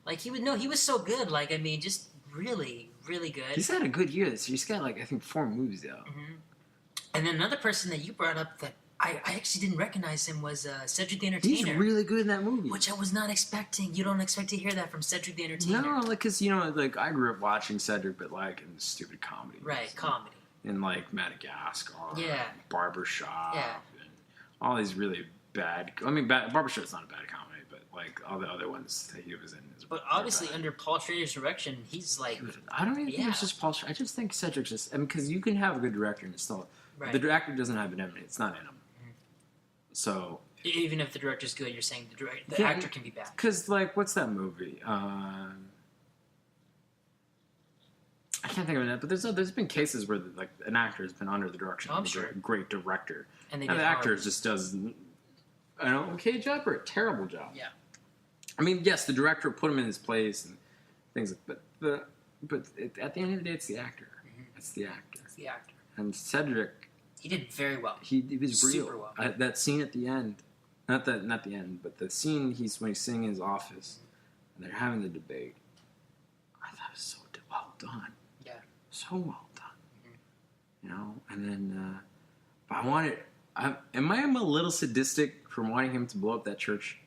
Like, he was so good. Like, I mean, just really, really good. He's had a good year this year. He's got, like, I think 4 movies out. Mm-hmm. And then another person that you brought up that I actually didn't recognize him was Cedric the Entertainer. He's really good in that movie. Which I was not expecting. You don't expect to hear that from Cedric the Entertainer. No, like, because, like, I grew up watching Cedric, but, like, in stupid comedy. Right, comedy. In, like, Madagascar. Yeah. Barbershop. Yeah. And all these really bad. I mean, Barbershop's not a bad comedy, but like all the other ones that he was in. But obviously, under Paul Schrader's direction, he's like, I don't even think it's just Paul. I just think Cedric's just. I mean, because you can have a good director and it's still right. the director doesn't have it in him. It's not in him. So even if the director's good, you're saying the actor can be bad. Because like, what's that movie? I can't think of it, but there's been cases where like an actor has been under the direction of a great director, and the actor just does an okay job or a terrible job. Yeah. I mean, yes, the director put him in his place and things, but at the end of the day, it's the actor. Mm-hmm. It's the actor. It's the actor. And Cedric, he did very well. He was real. Super well. That scene at the end, not the end, but the scene when he's sitting in his office and they're having the debate. I thought it was so well done. Yeah. So well done. Mm-hmm. And then, but am I a little sadistic from wanting him to blow up that church?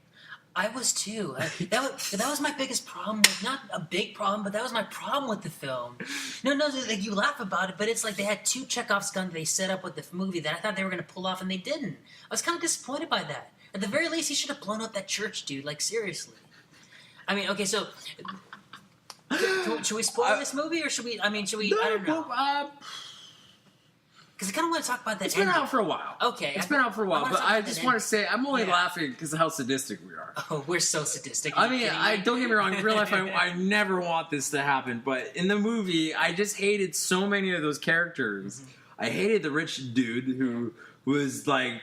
I was too. That was my biggest problem. Not a big problem, but that was my problem with the film. No, like you laugh about it, but it's like they had 2 Chekhov's guns they set up with the movie that I thought they were going to pull off, and they didn't. I was kind of disappointed by that. At the very least, he should have blown up that church, dude. Like, seriously. I mean, okay, so should we spoil this movie, or should we? I don't know. Because I kind of want to talk about that. It's been out for a while. Okay. It's been out for a while, but I just want to say I'm only laughing because of how sadistic we are. Oh, we're so sadistic. I mean, don't get me wrong. In real life, I never want this to happen, but in the movie, I just hated so many of those characters. Mm-hmm. I hated the rich dude who was like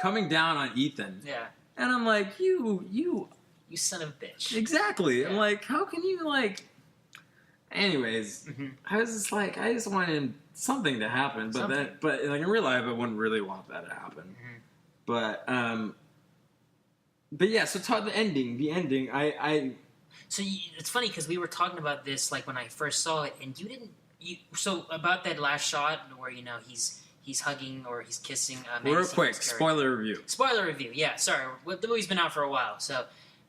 coming down on Ethan. Yeah. And I'm like, you son of a bitch. Exactly. Yeah. I'm like, how can you like? Anyways, I was just like, I just wanted something to happen, but like in real life, I wouldn't really want that to happen. Mm-hmm. But yeah. So the ending. So it's funny because we were talking about this like when I first saw it, and you didn't. So about that last shot where he's hugging or he's kissing. Real quick, spoiler review. Spoiler review. Yeah, sorry. The movie's been out for a while,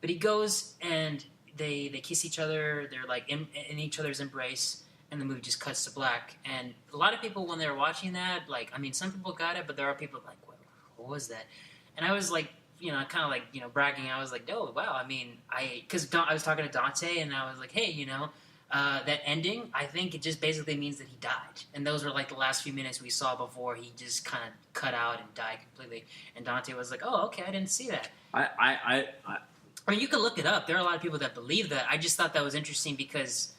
but he goes and they kiss each other. They're like in each other's embrace, and the movie just cuts to black. And a lot of people, when they were watching that, like, I mean, some people got it, but there are people like, what was that? And I was like, kind of like, bragging. I was like, oh, wow. I mean, because I was talking to Dante, and I was like, hey, that ending, I think it just basically means that he died. And those were like the last few minutes we saw before he just kind of cut out and died completely. And Dante was like, oh, okay, I didn't see that. I mean, you can look it up. There are a lot of people that believe that. I just thought that was interesting because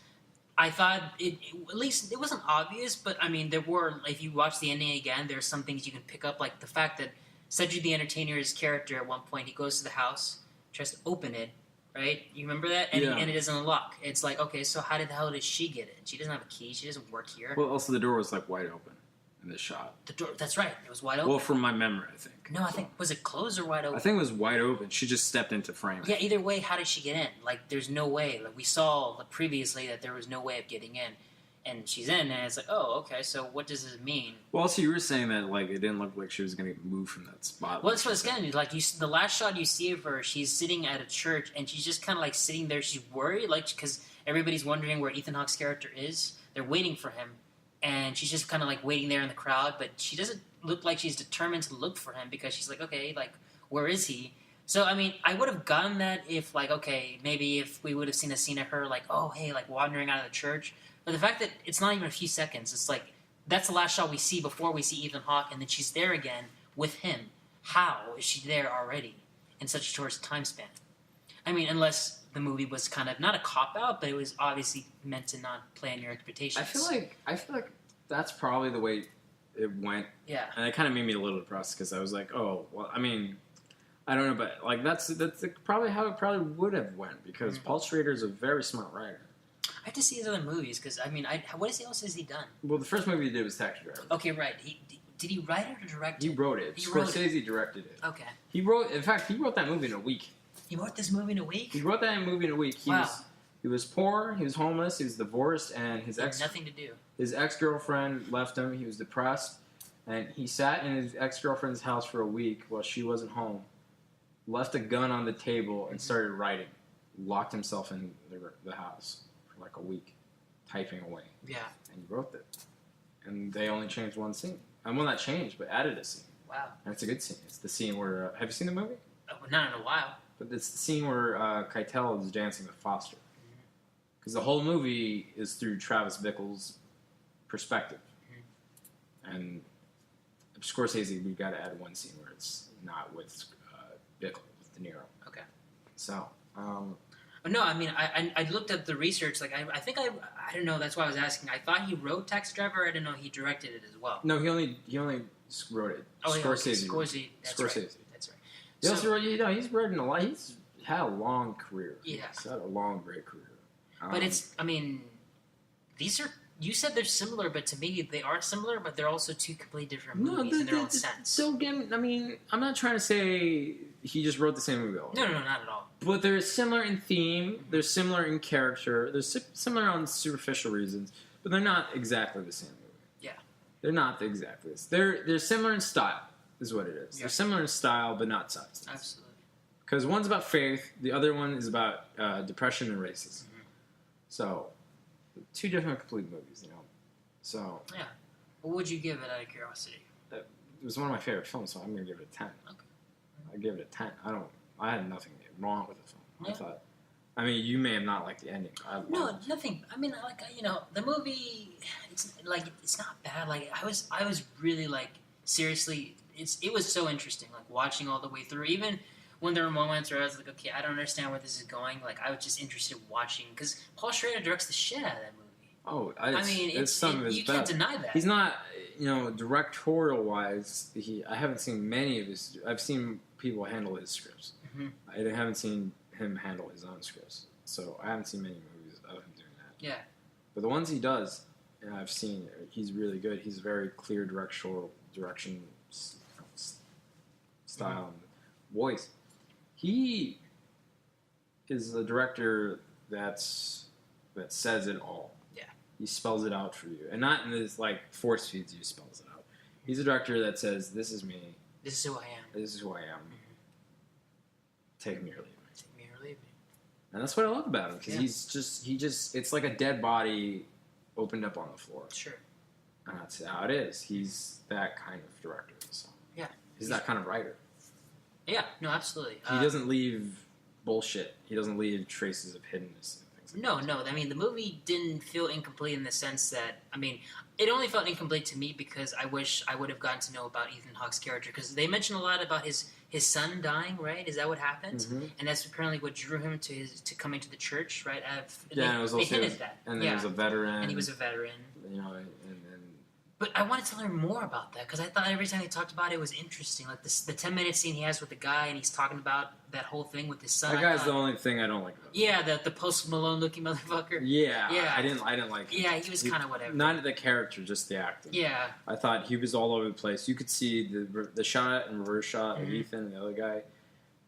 I thought at least it wasn't obvious, but I mean, there were, if you watch the ending again, there's some things you can pick up, like the fact that Cedric the Entertainer's character at one point, he goes to the house, tries to open it, right? You remember that? And, and it doesn't unlock. It's like, okay, so how the hell did she get it? She doesn't have a key. She doesn't work here. Well, also the door was like wide open in this shot. The door, that's right. It was wide open. Well, from my memory, I think. No, I think, was it closed or wide open? I think it was wide open. She just stepped into frame. Yeah, either way, how did she get in? Like, there's no way. Like, we saw previously that there was no way of getting in. And she's in, and it's like, oh, okay, so what does this mean? Well, also, you were saying that, like, it didn't look like she was going to move from that spot. Well, that's what it's going to do. Like, the last shot you see of her, she's sitting at a church, and she's just kind of, like, sitting there. She's worried, like, because everybody's wondering where Ethan Hawke's character is. They're waiting for him. And she's just kind of, like, waiting there in the crowd, but she doesn't look like she's determined to look for him because she's like, okay, like, where is he? So, I mean, I would have gotten that if, like, okay, maybe if we would have seen a scene of her, like, oh, hey, like, wandering out of the church. But the fact that it's not even a few seconds, it's like, that's the last shot we see before we see Ethan Hawke, and then she's there again with him. How is she there already in such a short time span? I mean, unless the movie was kind of, not a cop-out, but it was obviously meant to not play on your expectations. I feel like that's probably the way it went. Yeah. And it kind of made me a little depressed because I was like, oh, well, I mean, I don't know, but like that's probably how it probably would have went because Paul Schrader is a very smart writer. I have to see his other movies because, I mean, what else has he done? Well, the first movie he did was Taxi Driver. Okay, right. Did he write it or direct it? He wrote it. Scorsese directed it. Okay. He wrote that movie in a week. He wrote this movie in a week? He wrote that movie in a week. He was poor, he was homeless, he was divorced, and he had nothing to do. His ex-girlfriend left him. He was depressed, and he sat in his ex-girlfriend's house for a week while she wasn't home, left a gun on the table, and started writing. Locked himself in the house for like a week, typing away. Yeah. And he wrote it. And they only changed one scene. And well, not changed, but added a scene. Wow. And it's a good scene. It's the scene where have you seen the movie? Not in a while. But it's the scene where Keitel is dancing with Foster. Because the whole movie is through Travis Bickle's perspective. And Scorsese, we've got to add one scene where it's not with Bickle, with De Niro. Okay. So, No, I mean, I looked at the research. Like, I think I don't know. That's why I was asking. I thought he wrote Taxi Driver. I didn't know he directed it as well. no, he only wrote it. Oh, yeah, okay, Scorsese. Scorsese. That's right. Scorsese. That's right. He also wrote, he's written a lot. He's had a long career. Yeah. He's had a long, great career. But it's, I mean, these are, you said they're similar, but to me, they are similar, but they're also two completely different movies in their own sense. So again, I mean, I'm not trying to say he just wrote the same movie all No, not at all. but they're similar in theme, they're similar in character, they're similar on superficial reasons, but they're not exactly the same movie. Yeah. They're not exactly this. They're similar in style, is what it is. Yeah. They're similar in style, but not substance. Absolutely. Because one's about faith, the other one is about depression and racism. So, two different complete movies, you know. So, Yeah. What would you give it out of curiosity? it was one of my favorite films, so I'm going to give it a 10. Okay. I give it a 10. I had nothing wrong with the film. Yeah. I thought, I mean, you may have not liked the ending. I loved No, it. nothing. I mean, like, you know, the movie, it's like, it's not bad. Like, I was really, like, seriously, it was so interesting, like, watching all the way through. Even when there were moments where I was like, okay, I don't understand where this is going. Like, I was just interested in watching, because Paul Schrader directs the shit out of that movie. Oh, I mean, it's some of his you can't best. deny that. He's not, you know, directorial wise. I haven't seen many of his. I've seen people handle his scripts. Mhm. I haven't seen him handle his own scripts. So I haven't seen many movies of him doing that. Yeah. But the ones he does, and I've seen, he's really good. He's a very clear direction style and voice. He is a director that says it all. Yeah. He spells it out for you, and not in this like force feeds you. Spells it out. He's a director that says, "This is me. This is who I am. This is who I am. Take me or leave me." Take me or leave me. And that's what I love about him because Yeah. he just it's like a dead body opened up on the floor. Sure. And that's how it is. He's that kind of director. So. Yeah. He's that kind of writer. Yeah, no, absolutely. He doesn't leave bullshit. He doesn't leave traces of hiddenness and things like that. No. I mean, the movie didn't feel incomplete in the sense that, I mean, it only felt incomplete to me because I wish I would have gotten to know about Ethan Hawke's character, because they mentioned a lot about his son dying, right? Is that what happened? Mhm. And that's apparently what drew him to coming to the church, right? Yeah, and it was they also hinted that. and then yeah. he was a veteran. And he was a veteran. You know, and But I wanted to learn more about that because I thought every time he talked about it was interesting. Like the 10-minute scene he has with the guy, and he's talking about that whole thing with his son. that guy's the only thing I don't like about him. Yeah, the Post Malone looking motherfucker. Yeah, Yeah. I didn't like him. Yeah, he was kind of whatever. Not the character, just the acting. Yeah, I thought he was all over the place. You could see the shot and reverse shot of Mhm. Ethan and the other guy.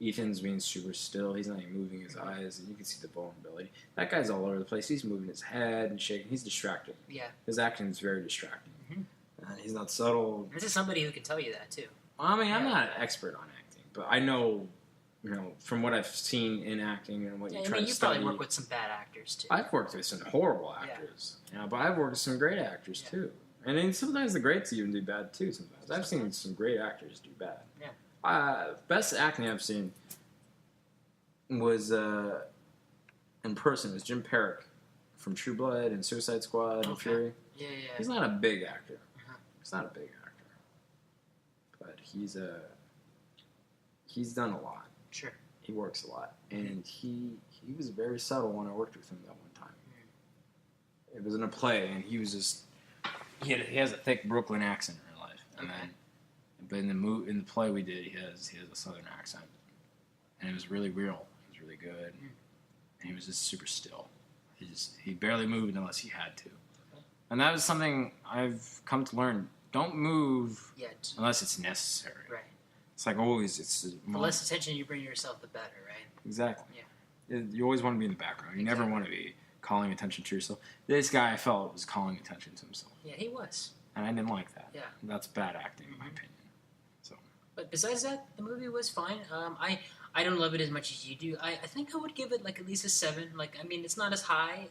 Ethan's being super still. He's not even moving his eyes, and you can see the vulnerability. That guy's all over the place. He's moving his head and shaking. He's distracted. yeah. His acting is very distracting. Mhm. He's not subtle. This is somebody who can tell you that too. I mean, I'm Yeah. not an expert on acting, but I know, you know, from what I've seen in acting and what Yeah, you I try mean, to you study. probably work with some bad actors too. I've worked with some horrible Yeah. actors, you know, but I've worked with some great actors Yeah. too. And then sometimes the greats even do bad too. Sometimes I've seen some great actors do bad. Yeah. Best acting I've seen was in person was Jim Perrick from True Blood and Suicide Squad and Okay. Fury. Yeah. He's not a big actor. Uh-huh. He's not a big actor, but he's done a lot. Sure. He works a lot, and he was very subtle when I worked with him that one time. It was in a play, and he was just he has a thick Brooklyn accent in real life, and Okay. then but in the play we did, he has a southern accent, and it was really real. It was really good, and he was just super still. He barely moved unless he had to, and that was something I've come to learn. Don't move Yet. unless it's necessary. Right. It's like always. It's The less attention you bring to yourself, the better, right? exactly. Yeah. You always want to be in the background. You never Exactly. want to be calling attention to yourself. This guy I felt was calling attention to himself, Yeah, he was. and I didn't like that. Yeah. That's bad acting, in my Mhm. opinion. But besides that, the movie was fine. I don't love it as much as you do. I think I would give it like at least a 7. Like, I mean, it's not as high.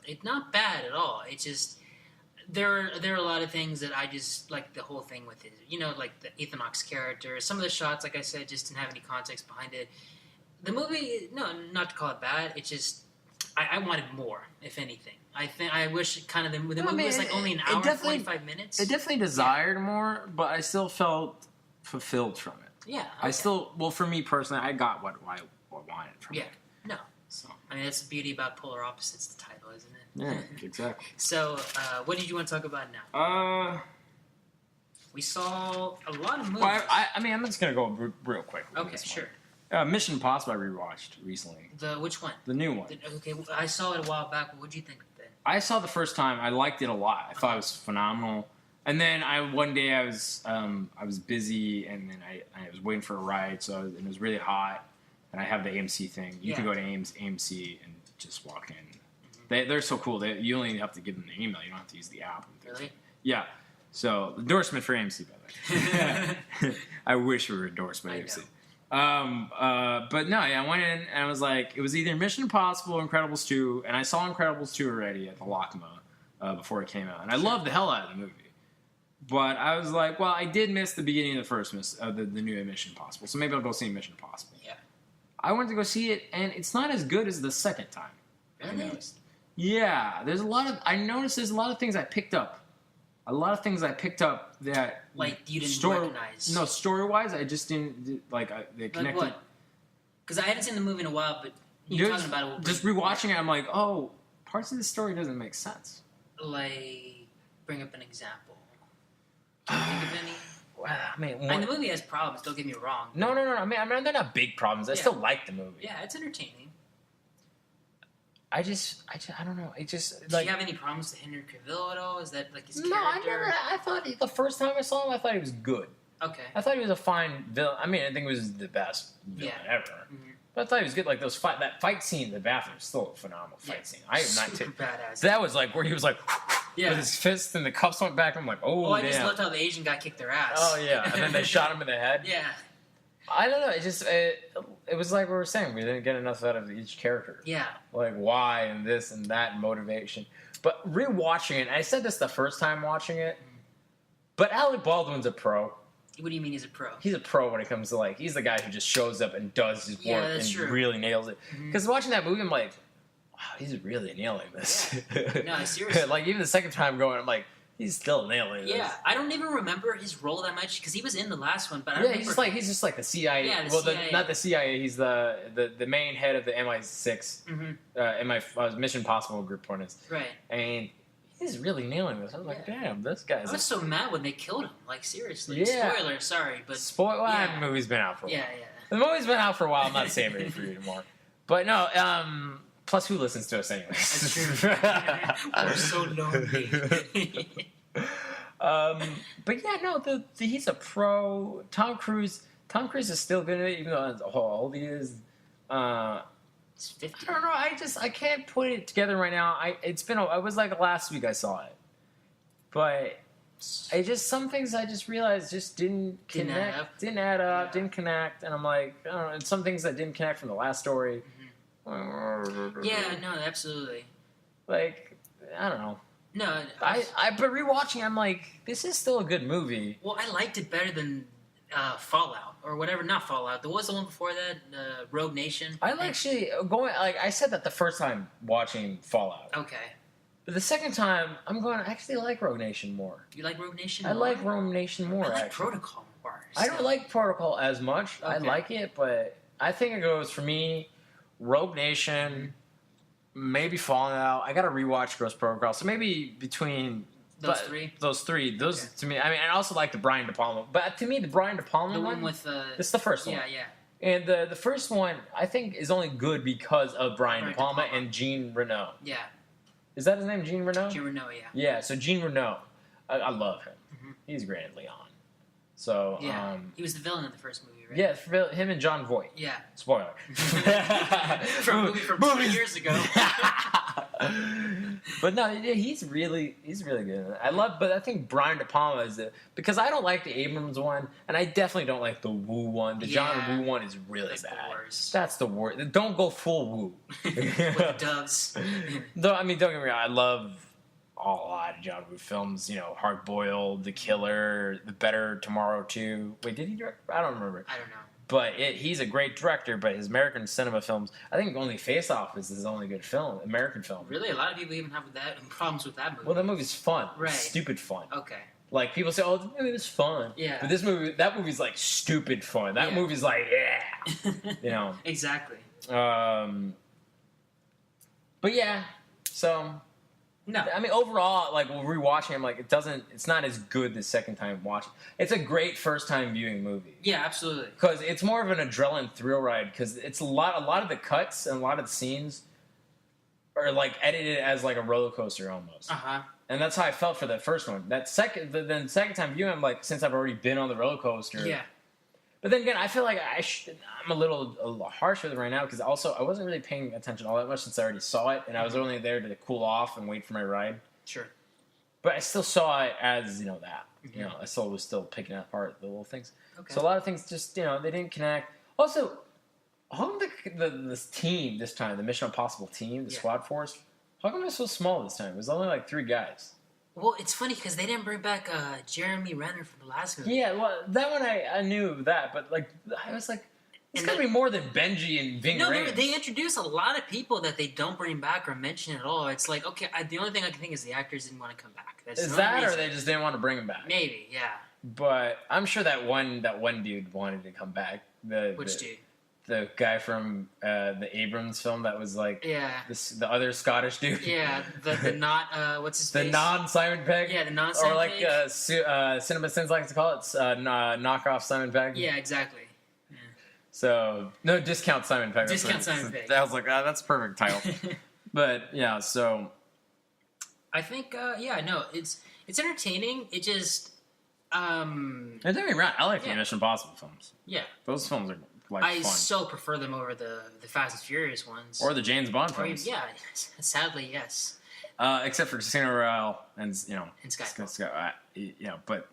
It's not bad at all. It's just there are a lot of things that I just like the whole thing with it. Like the Ethan Hawke's character. Some of the shots, like I said, just didn't have any context behind it. The movie, no, not to call it bad. It just I wanted more, if anything. I wish kind of the movie was like only an hour and 45 minutes. It definitely desired more, but I still felt fulfilled from it. Yeah. I still, well, for me personally, I got what I wanted from it. No. So I mean, that's the beauty about Polar Opposites, the title, isn't it? Yeah, exactly. So, what did you want to talk about now? We saw a lot of movies. Well, I mean, I'm just gonna go real quick. with Okay, this sure. one. Mission Impossible I rewatched recently. Which one? The new one. Okay, I saw it a while back. What did you think of it? I saw the first time. I liked it a lot. I thought it was phenomenal. And then one day I was busy, and then I was waiting for a ride, and it was really hot, and I have the AMC thing. You can go to AMC and just walk in. They're so cool. You only have to give them the email. You don't have to use the app. Really? Yeah. So endorsement for AMC, by the way. I wish we were endorsed by AMC. But no, I went in and I was like, it was either Mission Impossible or Incredibles 2, and I saw Incredibles 2 already at the LACMA before it came out, and I loved the hell out of the movie. But I was like, well, I did miss the beginning of the first the new Mission Impossible, so maybe I'll go see Mission Impossible. Yeah. I went to go see it, and it's not as good as the second time. Really? I noticed. Yeah, I noticed there's a lot of things I picked up. A lot of things I picked up that like you didn't recognize. No, story-wise, I just didn't they connected. Like what? Because I hadn't seen the movie in a while, but you're talking about it. Just rewatching it, I'm like, oh, parts of the story doesn't make sense. Like, bring up an example. Can you think of any? Well, I mean, And the movie has problems. Don't get me wrong. No. I mean, they're not big problems. I still like the movie. Yeah, it's entertaining. I don't know. It just Do you have any problems with Henry Cavill at all? Is that like his character? No, I never. I thought the first time I saw him, I thought he was good. Okay. I thought he was a fine villain. I mean, I think he was the best villain ever. Mm-hmm. But I thought he was good. Like that fight scene in the bathroom is still a phenomenal fight scene. I am not super badass. That was like where he was like with his fist and the cuffs went back. I'm like, oh, I just loved how the Asian guy kicked their ass. Oh yeah, and then they shot him in the head. Yeah. I don't know. It was like we were saying. We didn't get enough out of each character. Yeah. Like why and this and that and motivation. But rewatching it, I said this the first time watching it. But Alec Baldwin's a pro. What do you mean he's a pro? He's a pro when it comes to he's the guy who just shows up and does his work and really nails it. Because watching that movie, I'm like, wow, he's really nailing this. Yeah. No, seriously. Even the second time going, I'm like, he's still nailing this. Yeah, I don't even remember his role that much because he was in the last one. But I he's just like the CIA. Yeah, CIA. Not the CIA. He's the main head of the MI6, Mission Impossible group point. Right. And he's really nailing this. I was like, damn, this guy's. I was so mad when they killed him. Like seriously. Yeah. Spoiler, sorry, but The movie's been out for a while. Yeah. The movie's been out for a while. I'm not saving it for you anymore. But no. Plus, who listens to us anyways? That's true. We're so lonely. But yeah, no, he's a pro. Tom Cruise is still good at it, even though how old he is. He's 50. I don't know. I can't put it together right now. It was like last week I saw it, but some things I just realized just didn't connect, didn't add up, didn't connect, and I'm like, I don't know. And some things that didn't connect from the last story. Yeah, no, absolutely. Like, I don't know. No, but rewatching, I'm like, this is still a good movie. Well, I liked it better than Fallout or whatever. Not Fallout. There was the one before that, Rogue Nation. I'm actually going. Like I said that the first time watching Fallout. Okay. But the second time, I'm going. I actually like Rogue Nation more. You like Rogue Nation? I like Rogue Nation more. I like actually. Protocol more. I don't like Protocol as much. Okay. I like it, but I think it goes for me. Rogue Nation, maybe Fallout. I got to rewatch Ghost Protocol. So maybe between those three. Those to me. I mean, I also like the Brian De Palma. But to me, the Brian De Palma the one with it's the first one. Yeah. And the first one, I think, is only good because of Brian De Palma and Jean Reno. Yeah. Is that his name, Jean Reno? Jean Reno, yeah. Yeah, so Jean Reno. I love him. Mm-hmm. He's great at Leon. So, yeah. He was the villain in the first movie, right? Yeah, him and John Voight. Yeah. Spoiler. From a movie from 20 years ago. But no, he's really good. But I think Brian De Palma is because I don't like the Abrams one, and I definitely don't like the Woo one. The John Woo one is really bad. The worst. That's the worst. Don't go full Woo. With the doves. Though, I mean, don't get me wrong. I love a lot of John Woo films. You know, Hard Boiled, The Killer, The Better Tomorrow 2. Wait, did he direct? I don't remember. I don't know. But he's a great director. But his American cinema films, I think only Face Off is his only good film, American film. Really, a lot of people even have problems with that movie. Well, that movie's fun. Right. It's stupid fun. Okay. Like people say, "Oh, the movie was fun." Yeah. But that movie's like stupid fun. That Yeah. movie's like, yeah, you know. Exactly. But yeah, so No. I mean, overall, like rewatching, I'm like, it's not as good the second time watching. It's a great first time viewing movie Yeah, absolutely. because it's more of an adrenaline thrill ride. Because it's a lot of the cuts and a lot of the scenes are like edited as like a roller coaster almost. Uh-huh. And that's how I felt for that first one. Then second time viewing, I'm like, since I've already been on the roller coaster. Yeah. But then again, I feel like I'm a little harsh with it right now because also I wasn't really paying attention all that much since I already saw it, and I was only there to cool off and wait for my ride. Sure. But I still saw it as that. You know, I still was picking apart the little things. Okay. So a lot of things just they didn't connect. Also, how come this team this time, the Mission Impossible team, the Squad Force, how come it's so small this time? It was only like 3 guys. Well, it's funny because they didn't bring back Jeremy Renner from the last movie. Yeah, well, that one I knew that, but like I was like, it's gotta be more than Benji and Ving No, Rhames. they introduce a lot of people that they don't bring back or mention at all. It's like, okay, the only thing I can think is the actors didn't want to come back. That's Is the only that, or reason. they just didn't want to bring him back? Maybe, yeah. But I'm sure that one dude wanted to come back. Which dude? The guy from the Abrams film that was like Yeah. the other Scottish dude. Yeah, the not, what's his The face? non-Simon Pegg. Yeah, the Or non-Simon like Pegg. Cinema Sins likes to call it, knockoff Simon Pegg. Yeah, exactly. So, no, discount Simon Pegg. That's Discount what- Simon Pegg. I was like, that's a perfect title. But, yeah, so... I think, it's entertaining. It just, Don't get me wrong, I like the Yeah. Mission Impossible films. yeah. Those films are, like, I fun. so prefer them over the Fast and Furious ones. Or the James Bond Or even- films. yeah, sadly, yes. Except for Casino Royale and, And Skyfall. but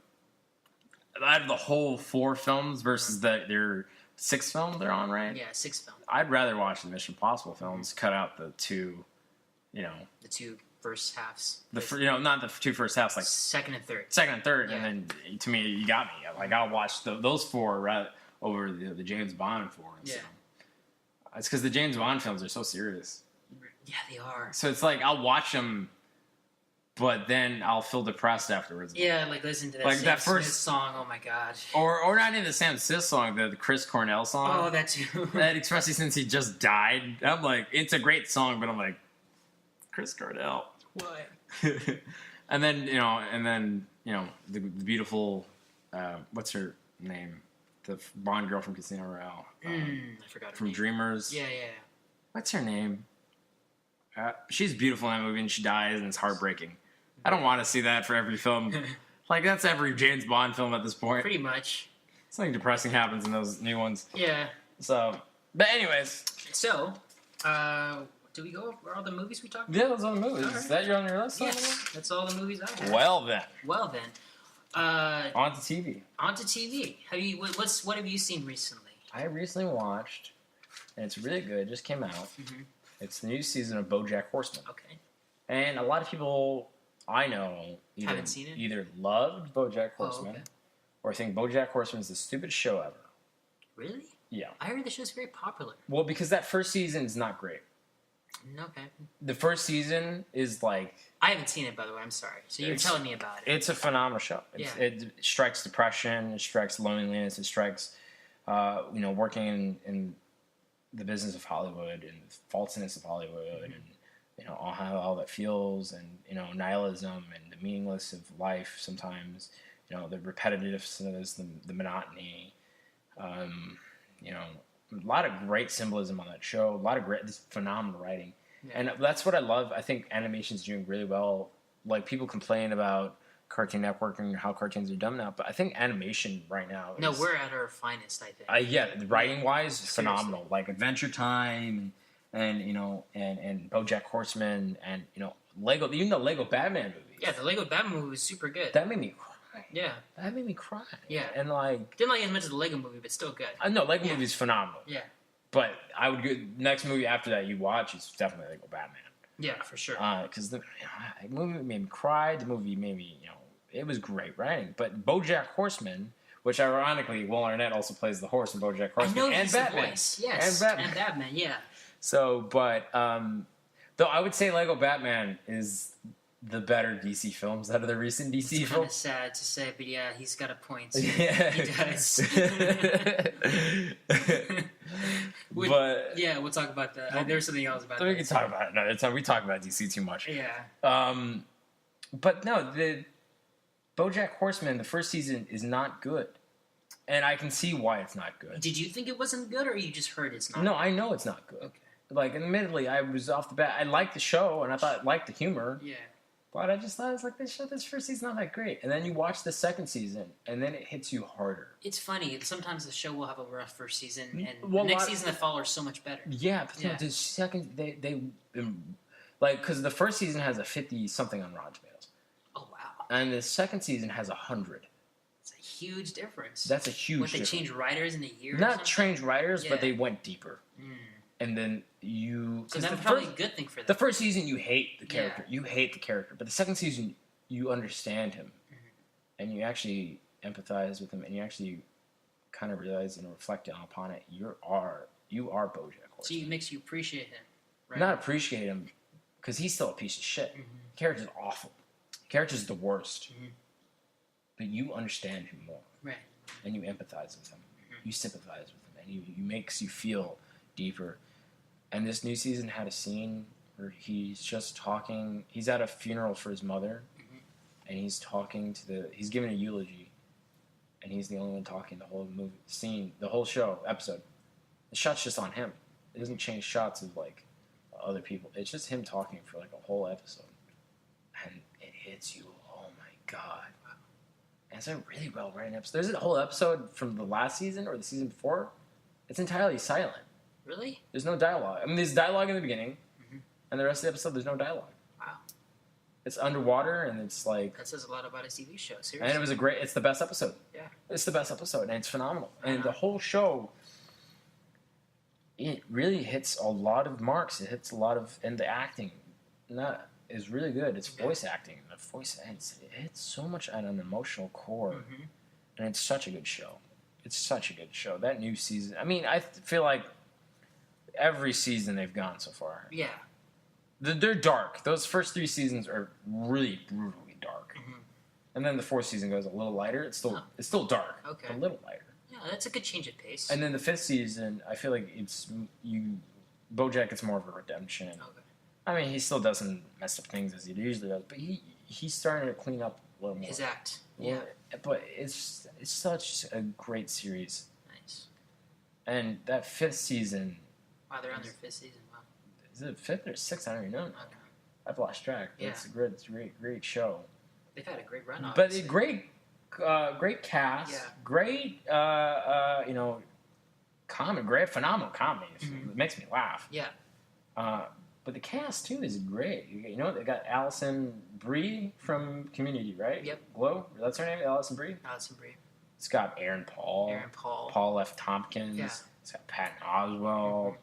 out of the whole 4 films versus their 6 film they're on, right? Yeah, 6 film. I'd rather watch the Mission Impossible films, cut out the 2, The 2 first halves. not the 2 first halves, like Second and third. second and third, Yeah. and then to me, you got me. Like I'll watch those 4 rather over the James Bond 4. Yeah. So. It's because the James Bond films are so serious. Yeah, they are. So it's like I'll watch them, but then I'll feel depressed afterwards. Yeah, like listen to that, Like Sam that Smith first- song. Oh my god. Or not even the Sam Smith song, the Chris Cornell song. Oh, that too. That, especially since he just died. I'm like, it's a great song, but I'm like, Chris Cornell. What? and then the beautiful, what's her name? The Bond girl from Casino Royale. I forgot her From name. Dreamers. Yeah. What's her name? She's beautiful in that movie, and she dies, and it's heartbreaking. I don't want to see that for every film. Like, that's every James Bond film at this point. Pretty much. Something depressing happens in those new ones. Yeah. So, but anyways. So, do we go over all the movies we talked about? Yeah, those are the movies. All right. Is that on your list? Yes, that's all the movies I have. Well, then. Well then, On to TV. onto TV. What have you seen recently? I recently watched, and it's really good. It just came out. Mhm. It's the new season of BoJack Horseman, Okay. and a lot of people I know Haven't seen it? either loved BoJack Horseman okay. or think BoJack Horseman is the stupidest show ever. Really? Yeah. I heard the show's very popular. Well, because that first season is not great. Okay. The first season is like I haven't seen it, by the way. I'm sorry. So you're It's- telling me about it. it's a phenomenal show. It strikes depression, it strikes loneliness, it strikes working in the business of Hollywood and the falseness of Hollywood and all how all that feels and nihilism and the meaningless of life sometimes, the repetitiveness, the monotony, a lot of great symbolism on that show, a lot of great, this phenomenal writing. Yeah. And that's what I love. I think animation's doing really well. Like, people complain about Cartoon Network and how cartoons are dumb now, but I think animation right now No, is... we're at our finest, I think. yeah, writing-wise, Seriously. phenomenal. Like, Adventure Time and BoJack Horseman and, Lego... Even the Lego Batman movies. Yeah, the Lego Batman movie was super good. That made me cry. Yeah. That made me cry. Yeah. And, like... Didn't like it as much as the Lego movie, but still good. No, Lego Yeah. movie's phenomenal. Yeah. But I would go... Next movie after that you watch is definitely Lego Batman. Yeah, for sure. Because the movie made me cry. The movie made me, it was great writing. But BoJack Horseman, which ironically, Will Arnett also plays the horse in BoJack I Horseman, know and he's Batman. the voice. Yes, And Batman. yeah. So, but though I would say Lego Batman is the better DC films out of the recent DC It's kind of films. sad to say, but yeah, he's got a point. Yeah, He does. But Yeah, we'll talk about that. There's something else about we that. can talk about it another time. We talk about DC too much. Yeah. But no, the BoJack Horseman, the first season is not good, and I can see why it's not good. Did you think it wasn't good, or you just heard it's not? No, I know it's not good. Okay. Like, admittedly, I was off the bat. I liked the show, and I liked the humor. Yeah. But I just thought, it's like, this first season's not that great. And then you watch the second season, and then it hits you harder. It's funny. Sometimes the show will have a rough first season, and Well, the next season that follows so much better. Yeah, but no, Yeah. the second, like, because the first season has a 50-something on Rotten Tomatoes. Oh wow, And the second season has 100. it's a huge difference. That's a huge What, they difference. changed writers in a year? or Not something? changed writers, Yeah. but they went deeper. Mm. And then you... So 'cause that's the probably first- a good thing for them. The first season, you hate the Yeah. character. You hate the character. But the second season, you understand him. Mm-hmm. And you actually empathize with him. And you actually kind of realize and reflect upon it. You are BoJack So Horseman. it makes you appreciate him. Right? Not appreciate him, because he's still a piece of shit. Mhm. The character's awful. The character's the worst. Mhm. But you understand him more. Right. And you empathize with him. Mm-hmm. You sympathize with him. And he makes you feel deeper. And this new season had a scene where he's just talking. He's at a funeral for his mother, Mhm. and he's talking to he's giving a eulogy, and he's the only one talking the whole movie scene, the whole show episode. The shot's just on him. It doesn't change shots of like other people. It's just him talking for like a whole episode, and it hits you. Oh my god! And it's a really well written episode. There's a whole episode from the last season or the season before. It's entirely silent. Really? There's no dialogue. I mean, there's dialogue in the beginning, Mhm. and the rest of the episode, there's no dialogue. Wow. It's underwater, and it's like, That says a lot about a TV show. Seriously. and it was it's the best episode. Yeah. It's the best episode, and it's phenomenal. And Uh-huh. the whole show, it really hits a lot of marks. It hits a lot of, and the acting, is really good. It's voice acting. The voice, it hits so much at an emotional core, Mhm. and it's such a good show. It's such a good show. That new season, I mean, I feel like every season they've gone so far, Yeah. they're dark. Those first 3 seasons are really brutally dark, Mhm. and then the 4th season goes a little lighter. It's still Oh. it's still dark, Okay. a little lighter. Yeah, that's a good change of pace. And then the 5th season, I feel like BoJack gets more of a redemption. Okay. I mean, he still doesn't mess up things as he usually does, but he's starting to clean up a little more. His act. Yeah, Yeah. but it's such a great series, Nice. and that 5th season. Wow, they're on their 5th season. Wow. Is it 5th or 6th? I don't even know. Okay. I've lost track. But Yeah. It's a great show. They've had a great run. But Obviously. great cast. Yeah. Great, great, phenomenal comedy. Mhm. It makes me laugh. Yeah. But the cast too is great. You know, they got Alison Brie from Community, right? Yep. Glow. That's her name, Alison Brie. Alison Brie. It's got Aaron Paul. Aaron Paul. Paul F. Tompkins. Yeah. It's got Patton Oswalt,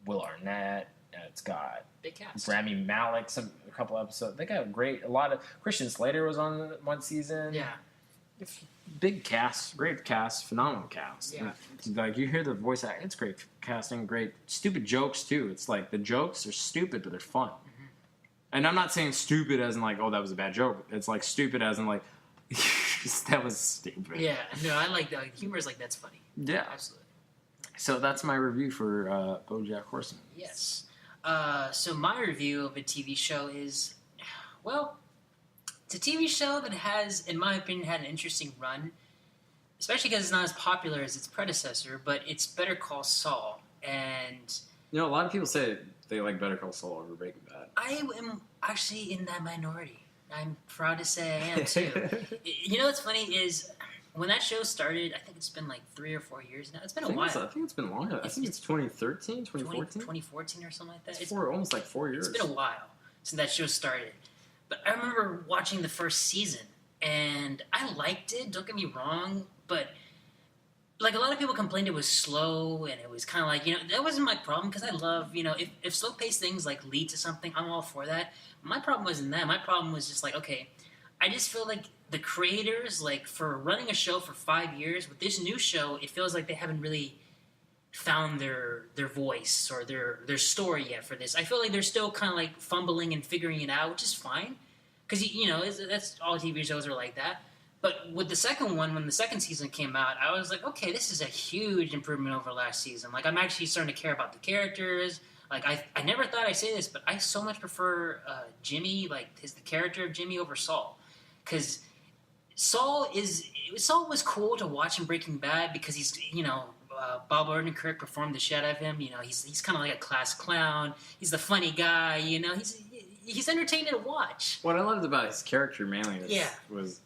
Will Arnett. And it's got Big cast. Rami Malek. A couple episodes. They got a lot of. Christian Slater was on one season. Yeah. Big cast, great cast, phenomenal cast. Yeah. Like you hear the voice act, it's great casting, great stupid jokes too. It's like the jokes are stupid, but they're fun. Mm-hmm. And I'm not saying stupid as in like, oh, that was a bad joke. It's like stupid as in like, that was stupid. Yeah. No, I like that. Humor is like that's funny. Yeah. Absolutely. So that's my review for BoJack Horseman. Yes. So my review of a TV show is, well, it's a TV show that has, in my opinion, had an interesting run, especially because it's not as popular as its predecessor, but it's Better Call Saul. And You know, a lot of people say they like Better Call Saul over Breaking Bad. I am actually in that minority. I'm proud to say I am, too. You know what's funny is, when that show started, I think it's been like 3 or 4 years now. It's been a while. I think it's been longer. I think it's 2013, 2014. 2014 or something like that. It's almost like 4 years. It's been a while since that show started. But I remember watching the first season, and I liked it, don't get me wrong, but like a lot of people complained it was slow and it was kind of like, that wasn't my problem because I love, if slow paced things like lead to something, I'm all for that. My problem wasn't that. My problem was just like, okay, I just feel like the creators, like for running a show for 5 years with this new show, it feels like they haven't really found their voice or their story yet for this. I feel like they're still kind of like fumbling and figuring it out, which is fine because that's all TV shows are like that. But with the second one, when the second season came out, I was like, okay, this is a huge improvement over last season. Like, I'm actually starting to care about the characters. Like, I never thought I'd say this, but I so much prefer Jimmy, like, the character of Jimmy over Saul. Because Saul was cool to watch in Breaking Bad because he's, Bob Odenkirk performed the shit out of him. He's kind of like a class clown. He's the funny guy, he's entertaining to watch. What I loved about his character mainly was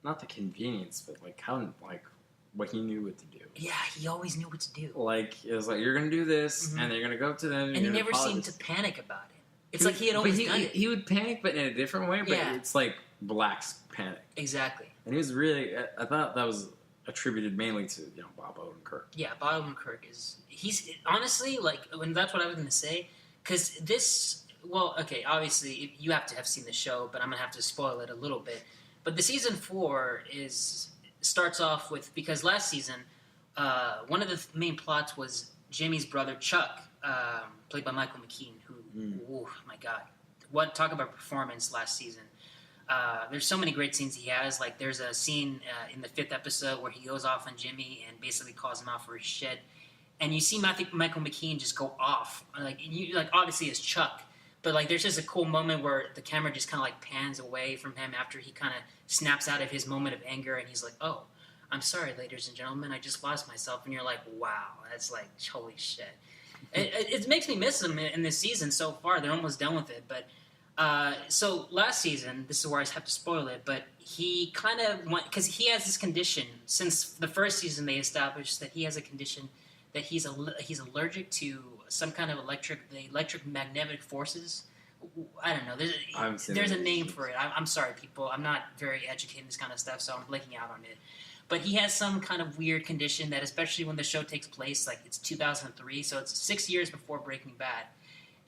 not the convenience, but like how what he knew what to do. Yeah, he always knew what to do. Like it was like you're gonna do this, and you're gonna go up to them, and he never seemed to panic about it. It's like he had always done it. He would panic, but in a different way. But it's like Black's panic. Exactly. And he was really. I thought that was attributed mainly to Bob Odenkirk. Yeah, Bob Odenkirk he's honestly like when that's what I was gonna say because this. Well, okay, obviously you have to have seen the show, but I'm gonna have to spoil it a little bit. But the season 4 starts off with because last season one of the main plots was Jimmy's brother Chuck, played by Michael McKean, who oh my god, what talk about performance last season. There's so many great scenes he has. Like there's a scene in the 5th episode where he goes off on Jimmy and basically calls him out for his shit, and you see Michael McKean just go off like obviously as Chuck. But, like, there's just a cool moment where the camera just kind of, like, pans away from him after he kind of snaps out of his moment of anger. And he's like, oh, I'm sorry, ladies and gentlemen. I just lost myself. And you're like, wow, that's, like, holy shit. It makes me miss him in this season so far. They're almost done with it. But, so last season, this is where I have to spoil it, but he kind of went, because he has this condition. Since the first season, they established that he has a condition that he's allergic to some kind of electromagnetic forces. I don't know. There's a name for it. I'm sorry, people. I'm not very educated in this kind of stuff, so I'm blanking out on it. But he has some kind of weird condition that, especially when the show takes place, like it's 2003, so it's 6 years before Breaking Bad,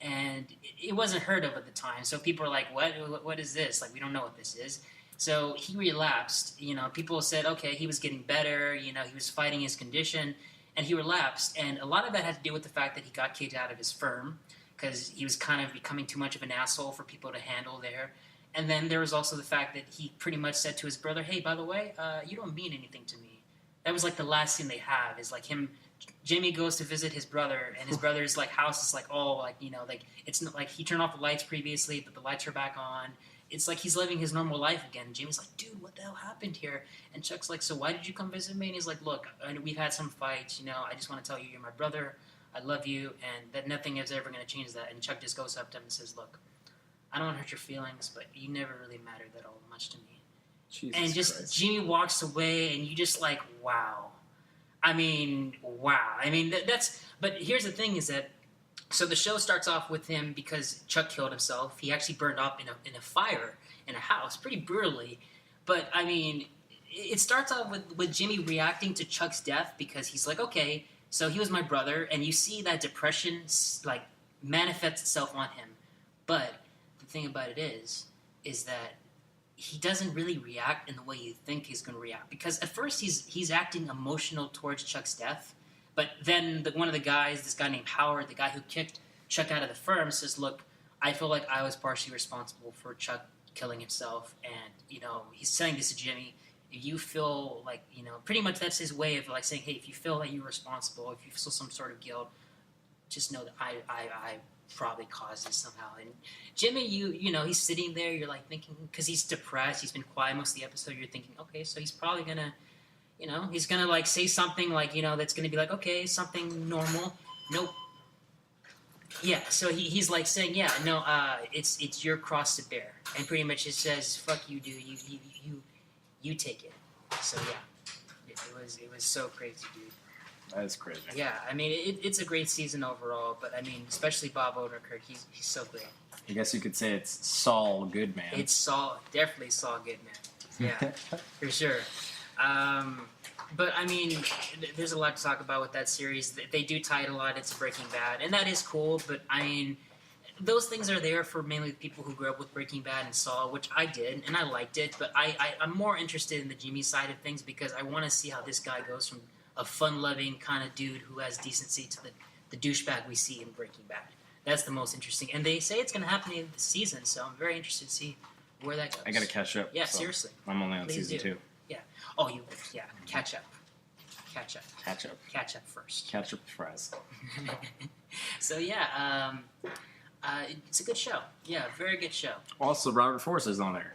and it wasn't heard of at the time. So people are like, "What is this? Like, we don't know what this is." So he relapsed. People said, "Okay, he was getting better. He was fighting his condition." And he relapsed, and a lot of that had to do with the fact that he got kicked out of his firm because he was kind of becoming too much of an asshole for people to handle there. And then there was also the fact that he pretty much said to his brother, hey, by the way, you don't mean anything to me. That was like the last scene they have is like him. Jimmy goes to visit his brother, and his brother's like house is like all like like it's not like he turned off the lights previously, but the lights are back on. It's like he's living his normal life again. And Jimmy's like, dude, what the hell happened here? And Chuck's like, so why did you come visit me? And he's like, look, we've had some fights. I just want to tell you, you're my brother. I love you, and that nothing is ever going to change that. And Chuck just goes up to him and says, look, I don't want to hurt your feelings, but you never really mattered that all much to me. Jesus and just Christ. Jimmy walks away, and you just like, wow. I mean, wow. I mean, that's. But here's the thing: is that so the show starts off with him because Chuck killed himself. He actually burned up in a fire in a house, pretty brutally. But I mean, it starts off with Jimmy reacting to Chuck's death because he's like, okay, so he was my brother, and you see that depression like manifests itself on him. But the thing about it is that he doesn't really react in the way you think he's going to react. Because at first he's acting emotional towards Chuck's death, but then one of the guys, this guy named Howard, the guy who kicked Chuck out of the firm, says, look, I feel like I was partially responsible for Chuck killing himself, and, he's saying this to Jimmy. If you feel like, pretty much that's his way of like saying, hey, if you feel that you're responsible, if you feel some sort of guilt, just know that I probably caused this somehow. And Jimmy, he's sitting there, you're like thinking, because he's depressed, he's been quiet most of the episode, you're thinking, okay, so he's probably gonna, he's gonna like say something like, that's gonna be like, okay, something normal. Nope. Yeah, so he's like saying, yeah, no, it's your cross to bear. And pretty much it says, fuck you, dude, you take it. So yeah, it was so crazy, dude. That is crazy. Yeah, I mean, it's a great season overall, but I mean, especially Bob Odenkirk, he's so great. I guess you could say it's Saul Goodman. It's definitely Saul Goodman. Yeah, for sure. But I mean, there's a lot to talk about with that series. They do tie it a lot into Breaking Bad, and that is cool. But I mean, those things are there for mainly the people who grew up with Breaking Bad and saw, which I did, and I liked it. But I'm more interested in the Jimmy side of things because I want to see how this guy goes from a fun-loving kind of dude who has decency to the douchebag we see in Breaking Bad. That's the most interesting, and they say it's going to happen in the season, so I'm very interested to see where that goes. I gotta catch up. Yeah, so seriously. I'm only on Please season do. 2. Oh, catch up. Catch up. Catch up first. Catch up with fries. So yeah, it's a good show. Yeah, very good show. Also, Robert Forster's on there.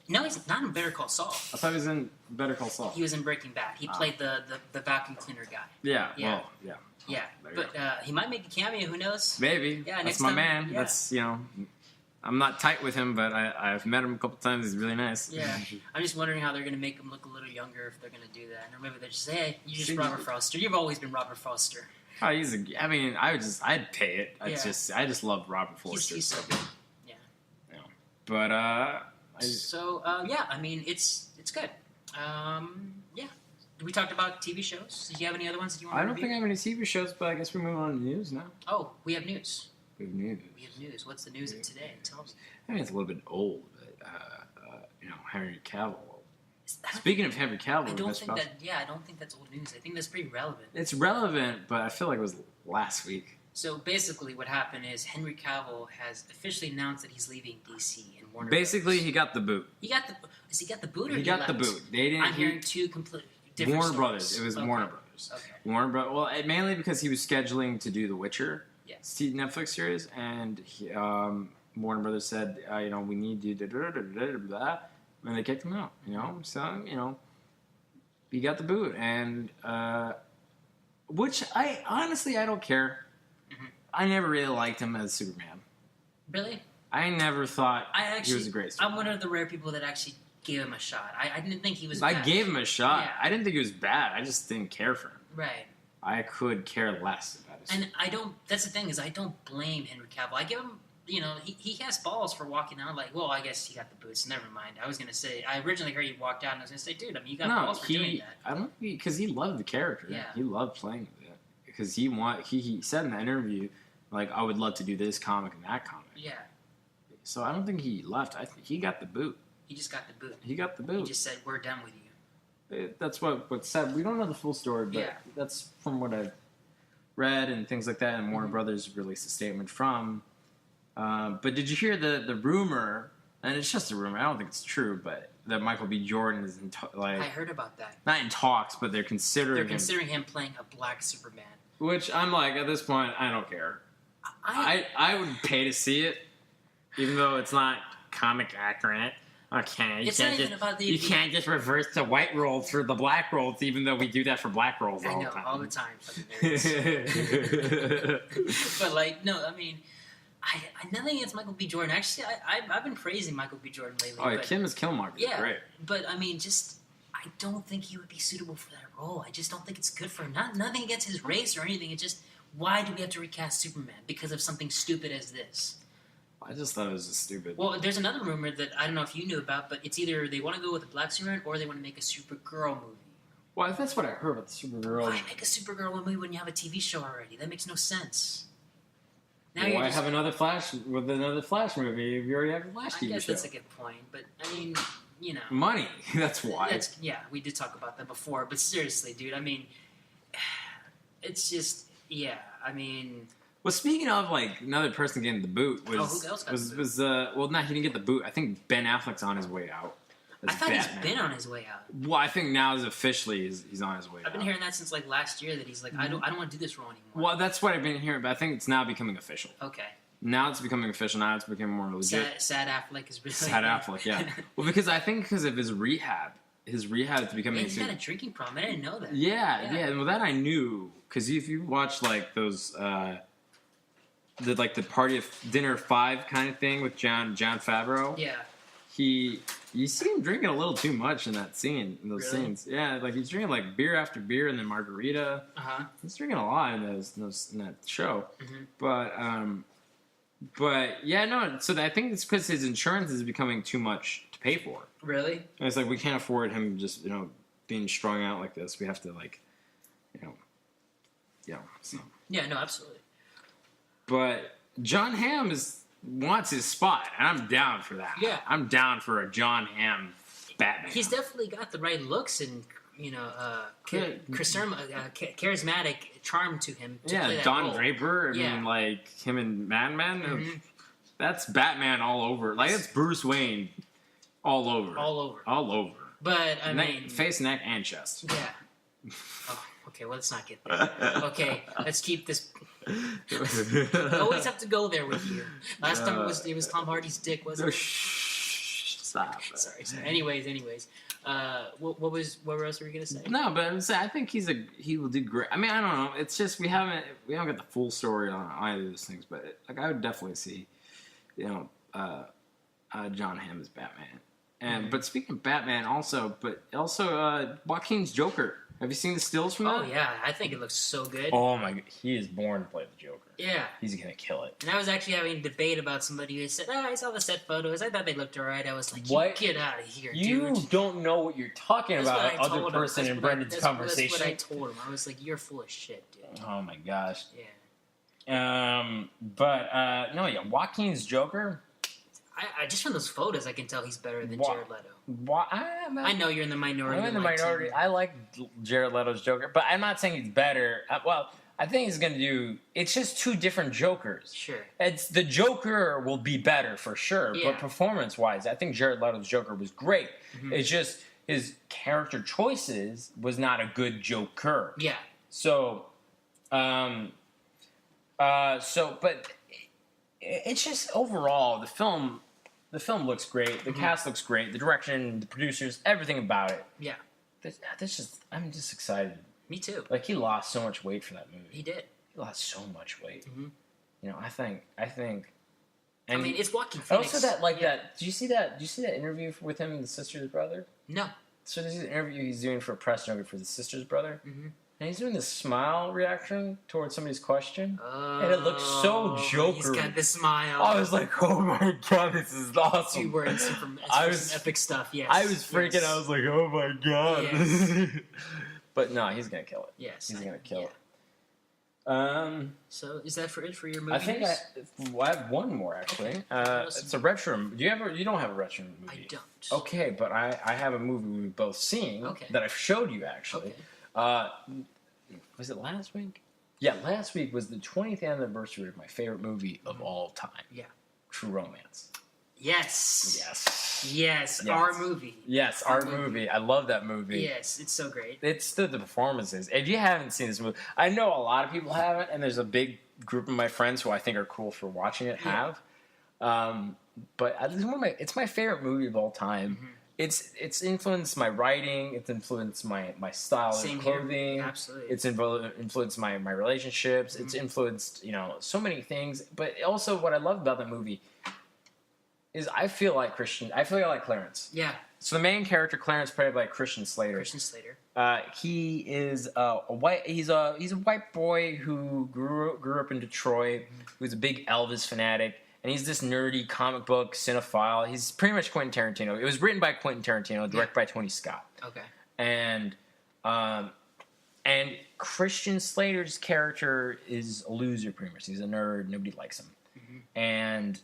No, he's not in Better Call Saul. I thought he was in Better Call Saul. He was in Breaking Bad. He played the vacuum cleaner guy. Yeah. Yeah. Well, yeah. Yeah, There you but he might make a cameo. Who knows? Maybe. Yeah, That's next my time- man. yeah. That's I'm not tight with him, but I've met him a couple times. He's really nice. Yeah, I'm just wondering how they're going to make him look a little younger if they're going to do that. Or maybe they just say, "Hey, you're just See, Robert Foster. You've always been Robert Foster." Oh, I'd pay it. Yeah. I just love Robert Forster. He's so good. Yeah. But Yeah, I mean it's good. Yeah. We talked about TV shows. Did you have any other ones that you want I to don't review? think I have any TV shows, but I guess we're moving on to news now. Oh, we have news. We have news. We have news. What's the news of today? Tell us. I mean, it's a little bit old, but Henry Cavill. I don't- Speaking of Henry Cavill, I don't that's think probably- that. Yeah, I don't think that's old news. I think that's pretty relevant. it's relevant, but I feel like it was last week. So basically, what happened is Henry Cavill has officially announced that he's leaving DC and Warner. Basically, Brothers. he got the boot. he got the. Does he got the boot or He got the left? boot. They didn't. I'm hearing two complete different Warner stories. Brothers. It was Okay. Warner Brothers. Okay. Warner Brothers. Well, mainly because he was scheduling to do The Witcher, Yes. Netflix series, and Warner Brothers said, we need you to and they kicked him out. So he got the boot, and which I honestly I don't care. Mhm. I never really liked him as Superman. Really? I never thought I actually. he was a great I'm Superman. one of the rare people that actually gave him a shot. I didn't think he was. I bad. gave him a shot. Yeah. I didn't think he was bad. I just didn't care for him. Right. I could care less about his. And I don't. That's the thing is I don't blame Henry Cavill. I give him. He has balls for walking out. Like, well, I guess he got the boots. Never mind. I was gonna say. I originally heard he walked out, and I was gonna say, dude, I mean, you got balls for doing that. I don't because he loved the character. Yeah. He loved playing with it because he said in the interview like I would love to do this comic and that comic. Yeah. So I don't think he left. I think he got the boot. He just got the boot. He got the He boot. just said, "We're done with you." That's what said. We don't know the full story, but Yeah. that's from what I've read and things like that. And Warner Mhm. Brothers released a statement from. But did you hear the rumor? And it's just a rumor. I don't think it's true, but that Michael B. Jordan is I heard about that. not in talks, but they're considering They're him. considering him playing a black Superman. Which I'm like, at this point, I don't care. I would pay to see it, even though it's not comic accurate. Okay, It's not even about the. you can't just reverse the white roles for the black roles, even though we do that for black roles I all know the time. all the time. Fucking nerds. But like, no, I mean, I nothing against Michael B. Jordan. Actually, I've been praising Michael B. Jordan lately. Oh, yeah, but, Kim is Killmonger. yeah, Great. but I mean, just I don't think he would be suitable for that role. I just don't think it's good for him. Nothing against his race or anything. It's just why do we have to recast Superman because of something stupid as this? I just thought it was just stupid. Well, there's another rumor that I don't know if you knew about, but it's either they want to go with a black Superman or they want to make a Supergirl movie. Well, that's what I heard about the Supergirl. Why make a Supergirl movie when you have a TV show already? That makes no sense. Now Why you're just, have another Flash with another Flash movie if you already have a Flash I TV guess show? that's a good point, but I mean, Money. That's why. yeah, we did talk about that before. But seriously, dude, I mean, it's just I mean, Well, speaking of like another person getting the boot was who else got was the boot? was well, not he didn't get the boot. I think Ben Affleck's on his way out. I as thought he's Batman. been on his way out. Well, I think now is officially he's on his way I've been out. hearing that since like last year that he's like, I don't want to do this role anymore. Well, that's what I've been hearing, but I think it's now becoming official. Okay. Now it's becoming official. Now it's becoming more legit. Sad Affleck is really Sad Affleck, yeah. Well, because I think because of his rehab is becoming. Man, he's got a drinking problem. I didn't know that. Yeah. Well, that I knew because if you watch like those, the party of dinner 5 kind of thing with John Favreau. Yeah. You see him drinking a little too much in that scene, in those Really? scenes. Yeah, like he's drinking like beer after beer and then margarita. Uh huh. He's drinking a lot in that show. Mhm. But yeah, no. So I think it's because his insurance is becoming too much to pay for. Really? And it's like we can't afford him just being strung out like this. We have to like, So. Yeah, no, absolutely. But John Hamm wants his spot, and I'm down for that. Yeah. I'm down for a John Hamm Batman. He's definitely got the right looks and charismatic charm to him. To play that Don role. Draper. I Yeah. mean, like him and Mad Men. Mhm. That's Batman all over. Like it's Bruce Wayne all over. All over. All over. But I mean, Face, neck, and chest. yeah. Oh, okay. Well, let's not get there. Okay, let's keep this. I always have to go there with you. Last time it was Tom Hardy's dick, wasn't it? Stop. Sorry. Anyways. What else were you gonna say? No, but I think he will do great. I mean, I don't know. It's just we haven't got the full story on either of those things, but like I would definitely see, John Hamm as Batman. And but speaking of Batman, also Joaquin's Joker. Have you seen the stills from that? Oh yeah, I think it looks so good. Oh my god, he is born to play the Joker. Yeah. He's gonna kill it. And I was actually having a debate about somebody who said, I saw the set photos. I thought they looked alright. I was like, What? Get out of here, You dude. don't know what you're talking That's about. what I Other told him. person That's in what I- Brendan's that's conversation. what I told him. I was like, you're full of shit, dude. Oh my gosh. Yeah. Joaquin's Joker. I just from those photos, I can tell he's better than Wa- Jared Leto. I I know you're in the minority. I'm in the like minority. Tim. I like Jared Leto's Joker, but I'm not saying he's better. I think he's gonna do. It's just two different Jokers. Sure. It's the Joker will be better for sure, Yeah. but performance-wise, I think Jared Leto's Joker was great. Mhm. It's just his character choices was not a good Joker. Yeah. So, but it's just overall the film. The film looks great. The cast looks great. The direction, the producers, everything about it. Yeah. I'm just excited. Me too. Like he lost so much weight for that movie. He did. He lost so much weight. Mhm. I think. I mean, it's Joaquin And Phoenix. also that Yeah. Do you see that interview with him and the sister's brother? No. So there's an interview he's doing for a press junket for the sister's brother, Mhm. and he's doing this smile reaction towards somebody's question. And it looks so He's Joker-y. got the smile. I was like, oh my god, this is awesome. Two words from I some was- epic stuff. Yes. I was freaking. Yes. I was like, oh my god. Yes. But no, he's gonna kill it. Yes. He's gonna kill Yeah. it. So is that for it for your I movies? think I have one more actually. Okay. It's a retro. You don't have a retro movie? I don't. Okay, but I have a movie we've both seen Okay. that I've showed you actually. Okay. Was it last week? Yeah, last week was the 20th anniversary of my favorite movie of all time. Yeah. True Romance. Yes. Yes. Yes. Yes. Our movie. Yes, our movie. I love that movie. Yes, it's so great. It's the performances. If you haven't seen this movie, I know a lot of people haven't, and there's a big group of my friends who I think are cool for watching it have. But it's my favorite movie of all time. Mhm. It's influenced my writing. It's influenced my style Same of here. clothing. Absolutely. It's influenced my relationships. It's influenced so many things. But also, what I love about the movie is I feel like Clarence. Yeah. So the main character, Clarence, played by Christian Slater. Christian Slater. He is a white. He's a white boy who grew up in Detroit. Who's a big Elvis fanatic, and he's this nerdy comic book cinephile. He's pretty much Quentin Tarantino. It was written by Quentin Tarantino, directed by Tony Scott, Okay. and Christian Slater's character is a loser, pretty much. He's a nerd. Nobody likes him, and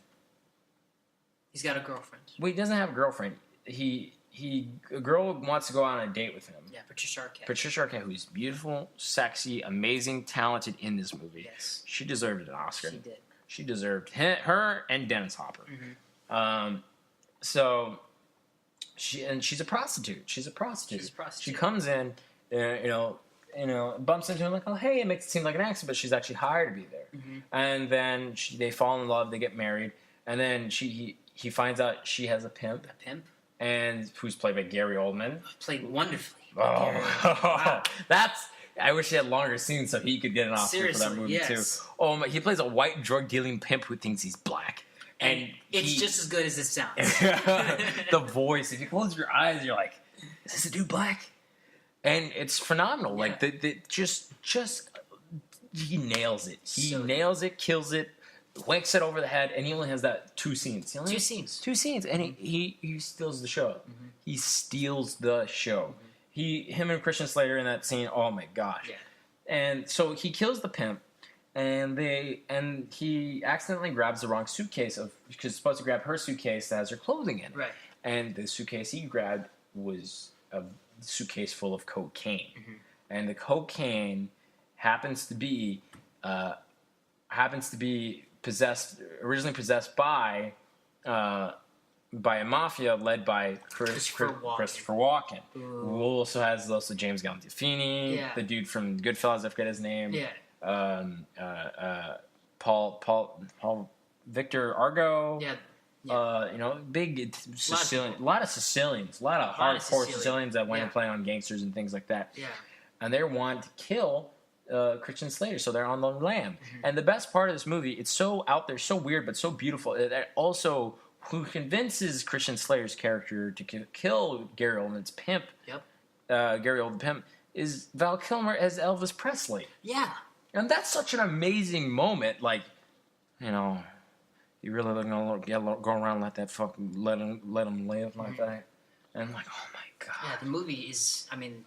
He's got a girlfriend. he doesn't have a girlfriend. A girl wants to go on a date with him. Yeah, Patricia Arquette. Patricia Arquette, who's beautiful, sexy, amazing, talented in this movie. Yes. She deserved an Oscar. She did. She deserved her and Dennis Hopper. Mhm. So she's a prostitute. She's a prostitute. She's a prostitute. She comes in, bumps into him like, oh hey, it makes it seem like an accident, but she's actually hired to be there. Mhm. And then they fall in love. They get married, and then he finds out she has a pimp, A pimp. and who's played by Gary Oldman. Played wonderfully. Oh, Wow. I wish he had longer scenes so he could get an Oscar for that Seriously, movie yes. too. Oh my, he plays a white drug dealing pimp who thinks he's black, And it's just as good as it sounds. the voice. If you close your eyes, you're like, "Is this a dude black?" And it's phenomenal. Yeah. Like the just he nails it. He So nails it, kills it, wanks it over the head, and he only has that two scenes. He only Two has scenes. two scenes, and he steals the show. He steals the show. him and Christian Slater in that scene. Oh my gosh! Yeah. And so he kills the pimp, and he accidentally grabs the wrong suitcase because he's supposed to grab her suitcase that has her clothing in it. Right. And the suitcase he grabbed was a suitcase full of cocaine, and the cocaine happens to be originally possessed by a mafia led by Christopher Walken. Who also has James Gandolfini, Yeah. the dude from Goodfellas. I forget his name. Yeah. Paul Victor Argo. Yeah. Big Sicilian, a lot of Sicilians, a lot of hardcore Sicilians that went and play on gangsters and things like that. Yeah. And they want to kill Christian Slater, so they're on the lam. And the best part of this movie, it's so out there, so weird, but so beautiful. That also, who convinces Christian Slater's character to kill Gary Oldman's pimp, Gary Oldman pimp, is Val Kilmer as Elvis Presley. Yeah. And that's such an amazing moment. Like, you really gonna go around and let that fucking let him live like that? And I'm like, oh my god. Yeah, the movie is. I mean,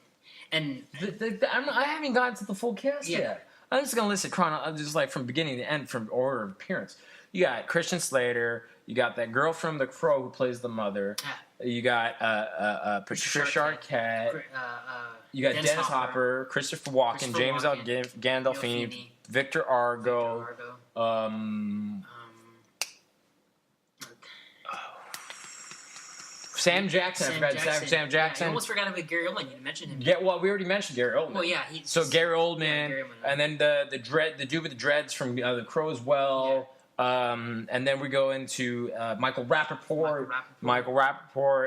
and I haven't gotten to the full cast yet. I'm just gonna list it just like from beginning to end, from order of appearance. You got Christian Slater. You got that girl from The Crow who plays the mother. You got Patricia Arquette. You got Dennis Hopper, Christopher Walken, James Gandolfini, Victor Argo. Sam Jackson. I forgot Sam Jackson. I almost forgot about Gary Oldman. You mentioned him. Yeah, well, we already mentioned Gary Oldman. Well, yeah. So Gary Oldman, and then the dude with the dreads from The Crow as well. And then we go into Michael Rappaport,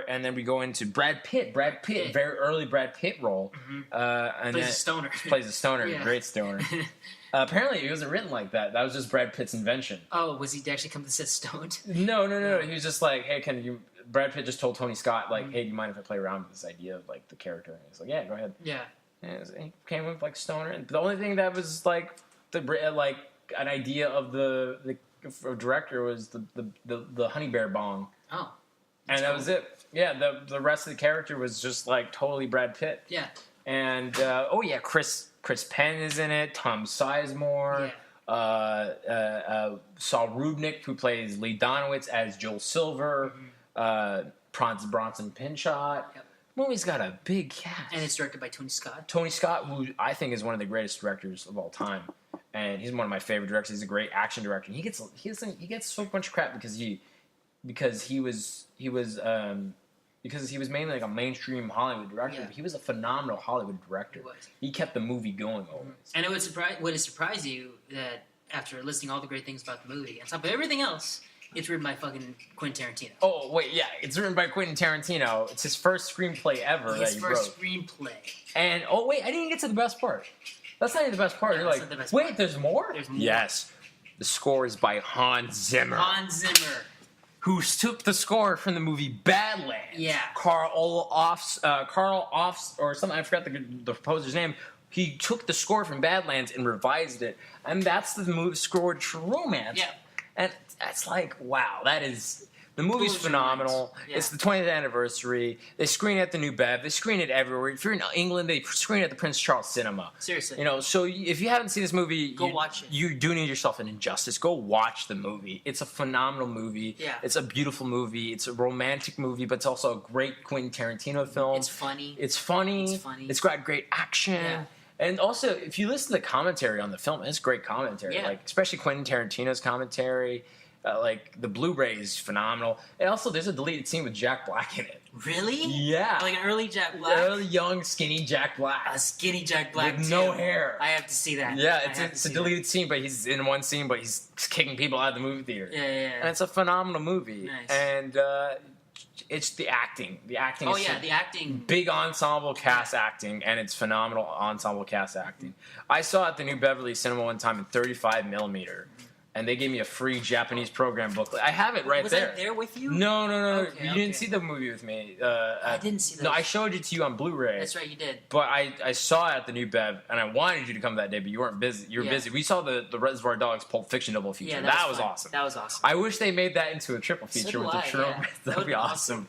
and then we go into Brad Pitt. Very early Brad Pitt role. And plays a stoner. Plays a stoner, great stoner. Apparently, it wasn't written like that. That was just Brad Pitt's invention. Oh, was he actually come to set stoned? No. He was just like, hey, Brad Pitt just told Tony Scott, like, hey, do you mind if I play around with this idea of, like, the character? And he's like, yeah, go ahead. Yeah. And he came with, like, stoner. And the only thing that was, like, an idea of the director was the honey bear bong. Oh. And that was it. Yeah, the rest of the character was just, like, totally Brad Pitt. Yeah. And, Chris Penn is in it, Tom Sizemore. Yeah. Saul Rudnick, who plays Lee Donowitz as Joel Silver. Bronson Pinchot. Yep. Movie's got a big cast. And it's directed by Tony Scott. Tony Scott, who I think is one of the greatest directors of all time. And he's one of my favorite directors. He's a great action director. He gets so much crap because he was mainly like a mainstream Hollywood director, but he was a phenomenal Hollywood director. He kept the movie going always. And would it surprise you that after listing all the great things about the movie, on top of everything else, it's written by fucking Quentin Tarantino? Oh, wait, yeah. It's written by Quentin Tarantino. It's his first screenplay ever that he wrote. His first screenplay. And, wait, I didn't get to the best part. That's not even the best part. Yeah, You're like, wait, there's more? There's more. Yes. The score is by Hans Zimmer. Hans Zimmer. Who took the score from the movie Badlands. Yeah. Carl Offs, or something, I forgot the composer's name. He took the score from Badlands and revised it. And that's the movie scored for Romance. Yeah. And that's like, wow, the movie's phenomenal. Yeah. It's the 20th anniversary. They screen it at the New Bev. They screen it everywhere. If you're in England, they screen it at the Prince Charles Cinema. Seriously. So if you haven't seen this movie, go watch it. You do need yourself an injustice. Go watch the movie. It's a phenomenal movie. Yeah. It's a beautiful movie. It's a romantic movie, but it's also a great Quentin Tarantino film. It's funny. It's got great action. Yeah. And also, if you listen to the commentary on the film, it's great commentary. Yeah. Like, especially Quentin Tarantino's commentary. The Blu-ray is phenomenal. And also, there's a deleted scene with Jack Black in it. Really? Yeah. Like an early Jack Black? Early, young, skinny Jack Black. A skinny Jack Black, with too. no hair. I have to see that. Yeah, it's a deleted scene, but he's in one scene, but he's kicking people out of the movie theater. Yeah. And it's a phenomenal movie. Nice. And it's the acting. The acting is the acting. Big ensemble cast acting, and it's phenomenal ensemble cast acting. I saw it at the New Beverly Cinema one time in 35 millimeter. And they gave me a free Japanese program booklet. I have it right there. Was I there with you? No. Okay, you didn't see the movie with me. I didn't see that. No, I showed it to you on Blu-ray. That's right, you did. But I saw it at the New Bev, and I wanted you to come that day, but you weren't busy. You were busy. We saw the Reservoir Dogs Pulp Fiction double feature. Yeah, that was fun. awesome. That was awesome. I wish they made that into a triple feature with the True. That would be awesome.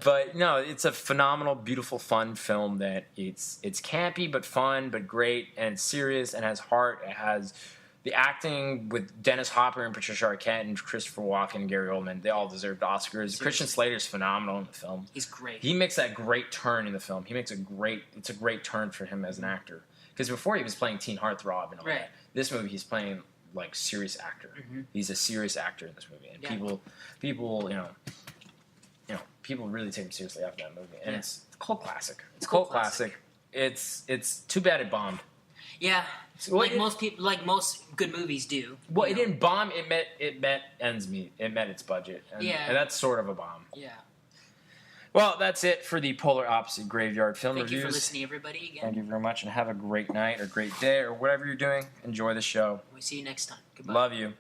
But no, it's a phenomenal, beautiful, fun film that it's campy but fun but great, and it's serious and has heart. It has the acting with Dennis Hopper and Patricia Arquette and Christopher Walken and Gary Oldman. They all deserved Oscars. Seriously. Christian Slater's phenomenal in the film. He's great. He makes that great turn in the film. It's a great turn for him as an actor. Because before he was playing teen heartthrob and all Right. that. This movie he's playing like serious actor. Mhm. He's a serious actor in this movie, and Yeah. people, people really take him seriously after that movie, and Yeah. it's a cult classic. It's a Cult cult classic. It's too bad it bombed. Yeah, Well, like most people, like most good movies do. Well, you it know? didn't bomb. It met ends meet. It met its budget, and, Yeah. and that's sort of a bomb. Yeah. Well, that's it for the Polar Opposite Graveyard Film Thank Reviews. you for listening, everybody. Again, Thank you very much, and have a great night or great day or whatever you're doing. Enjoy the show. we'll see you next time. Goodbye. Love you.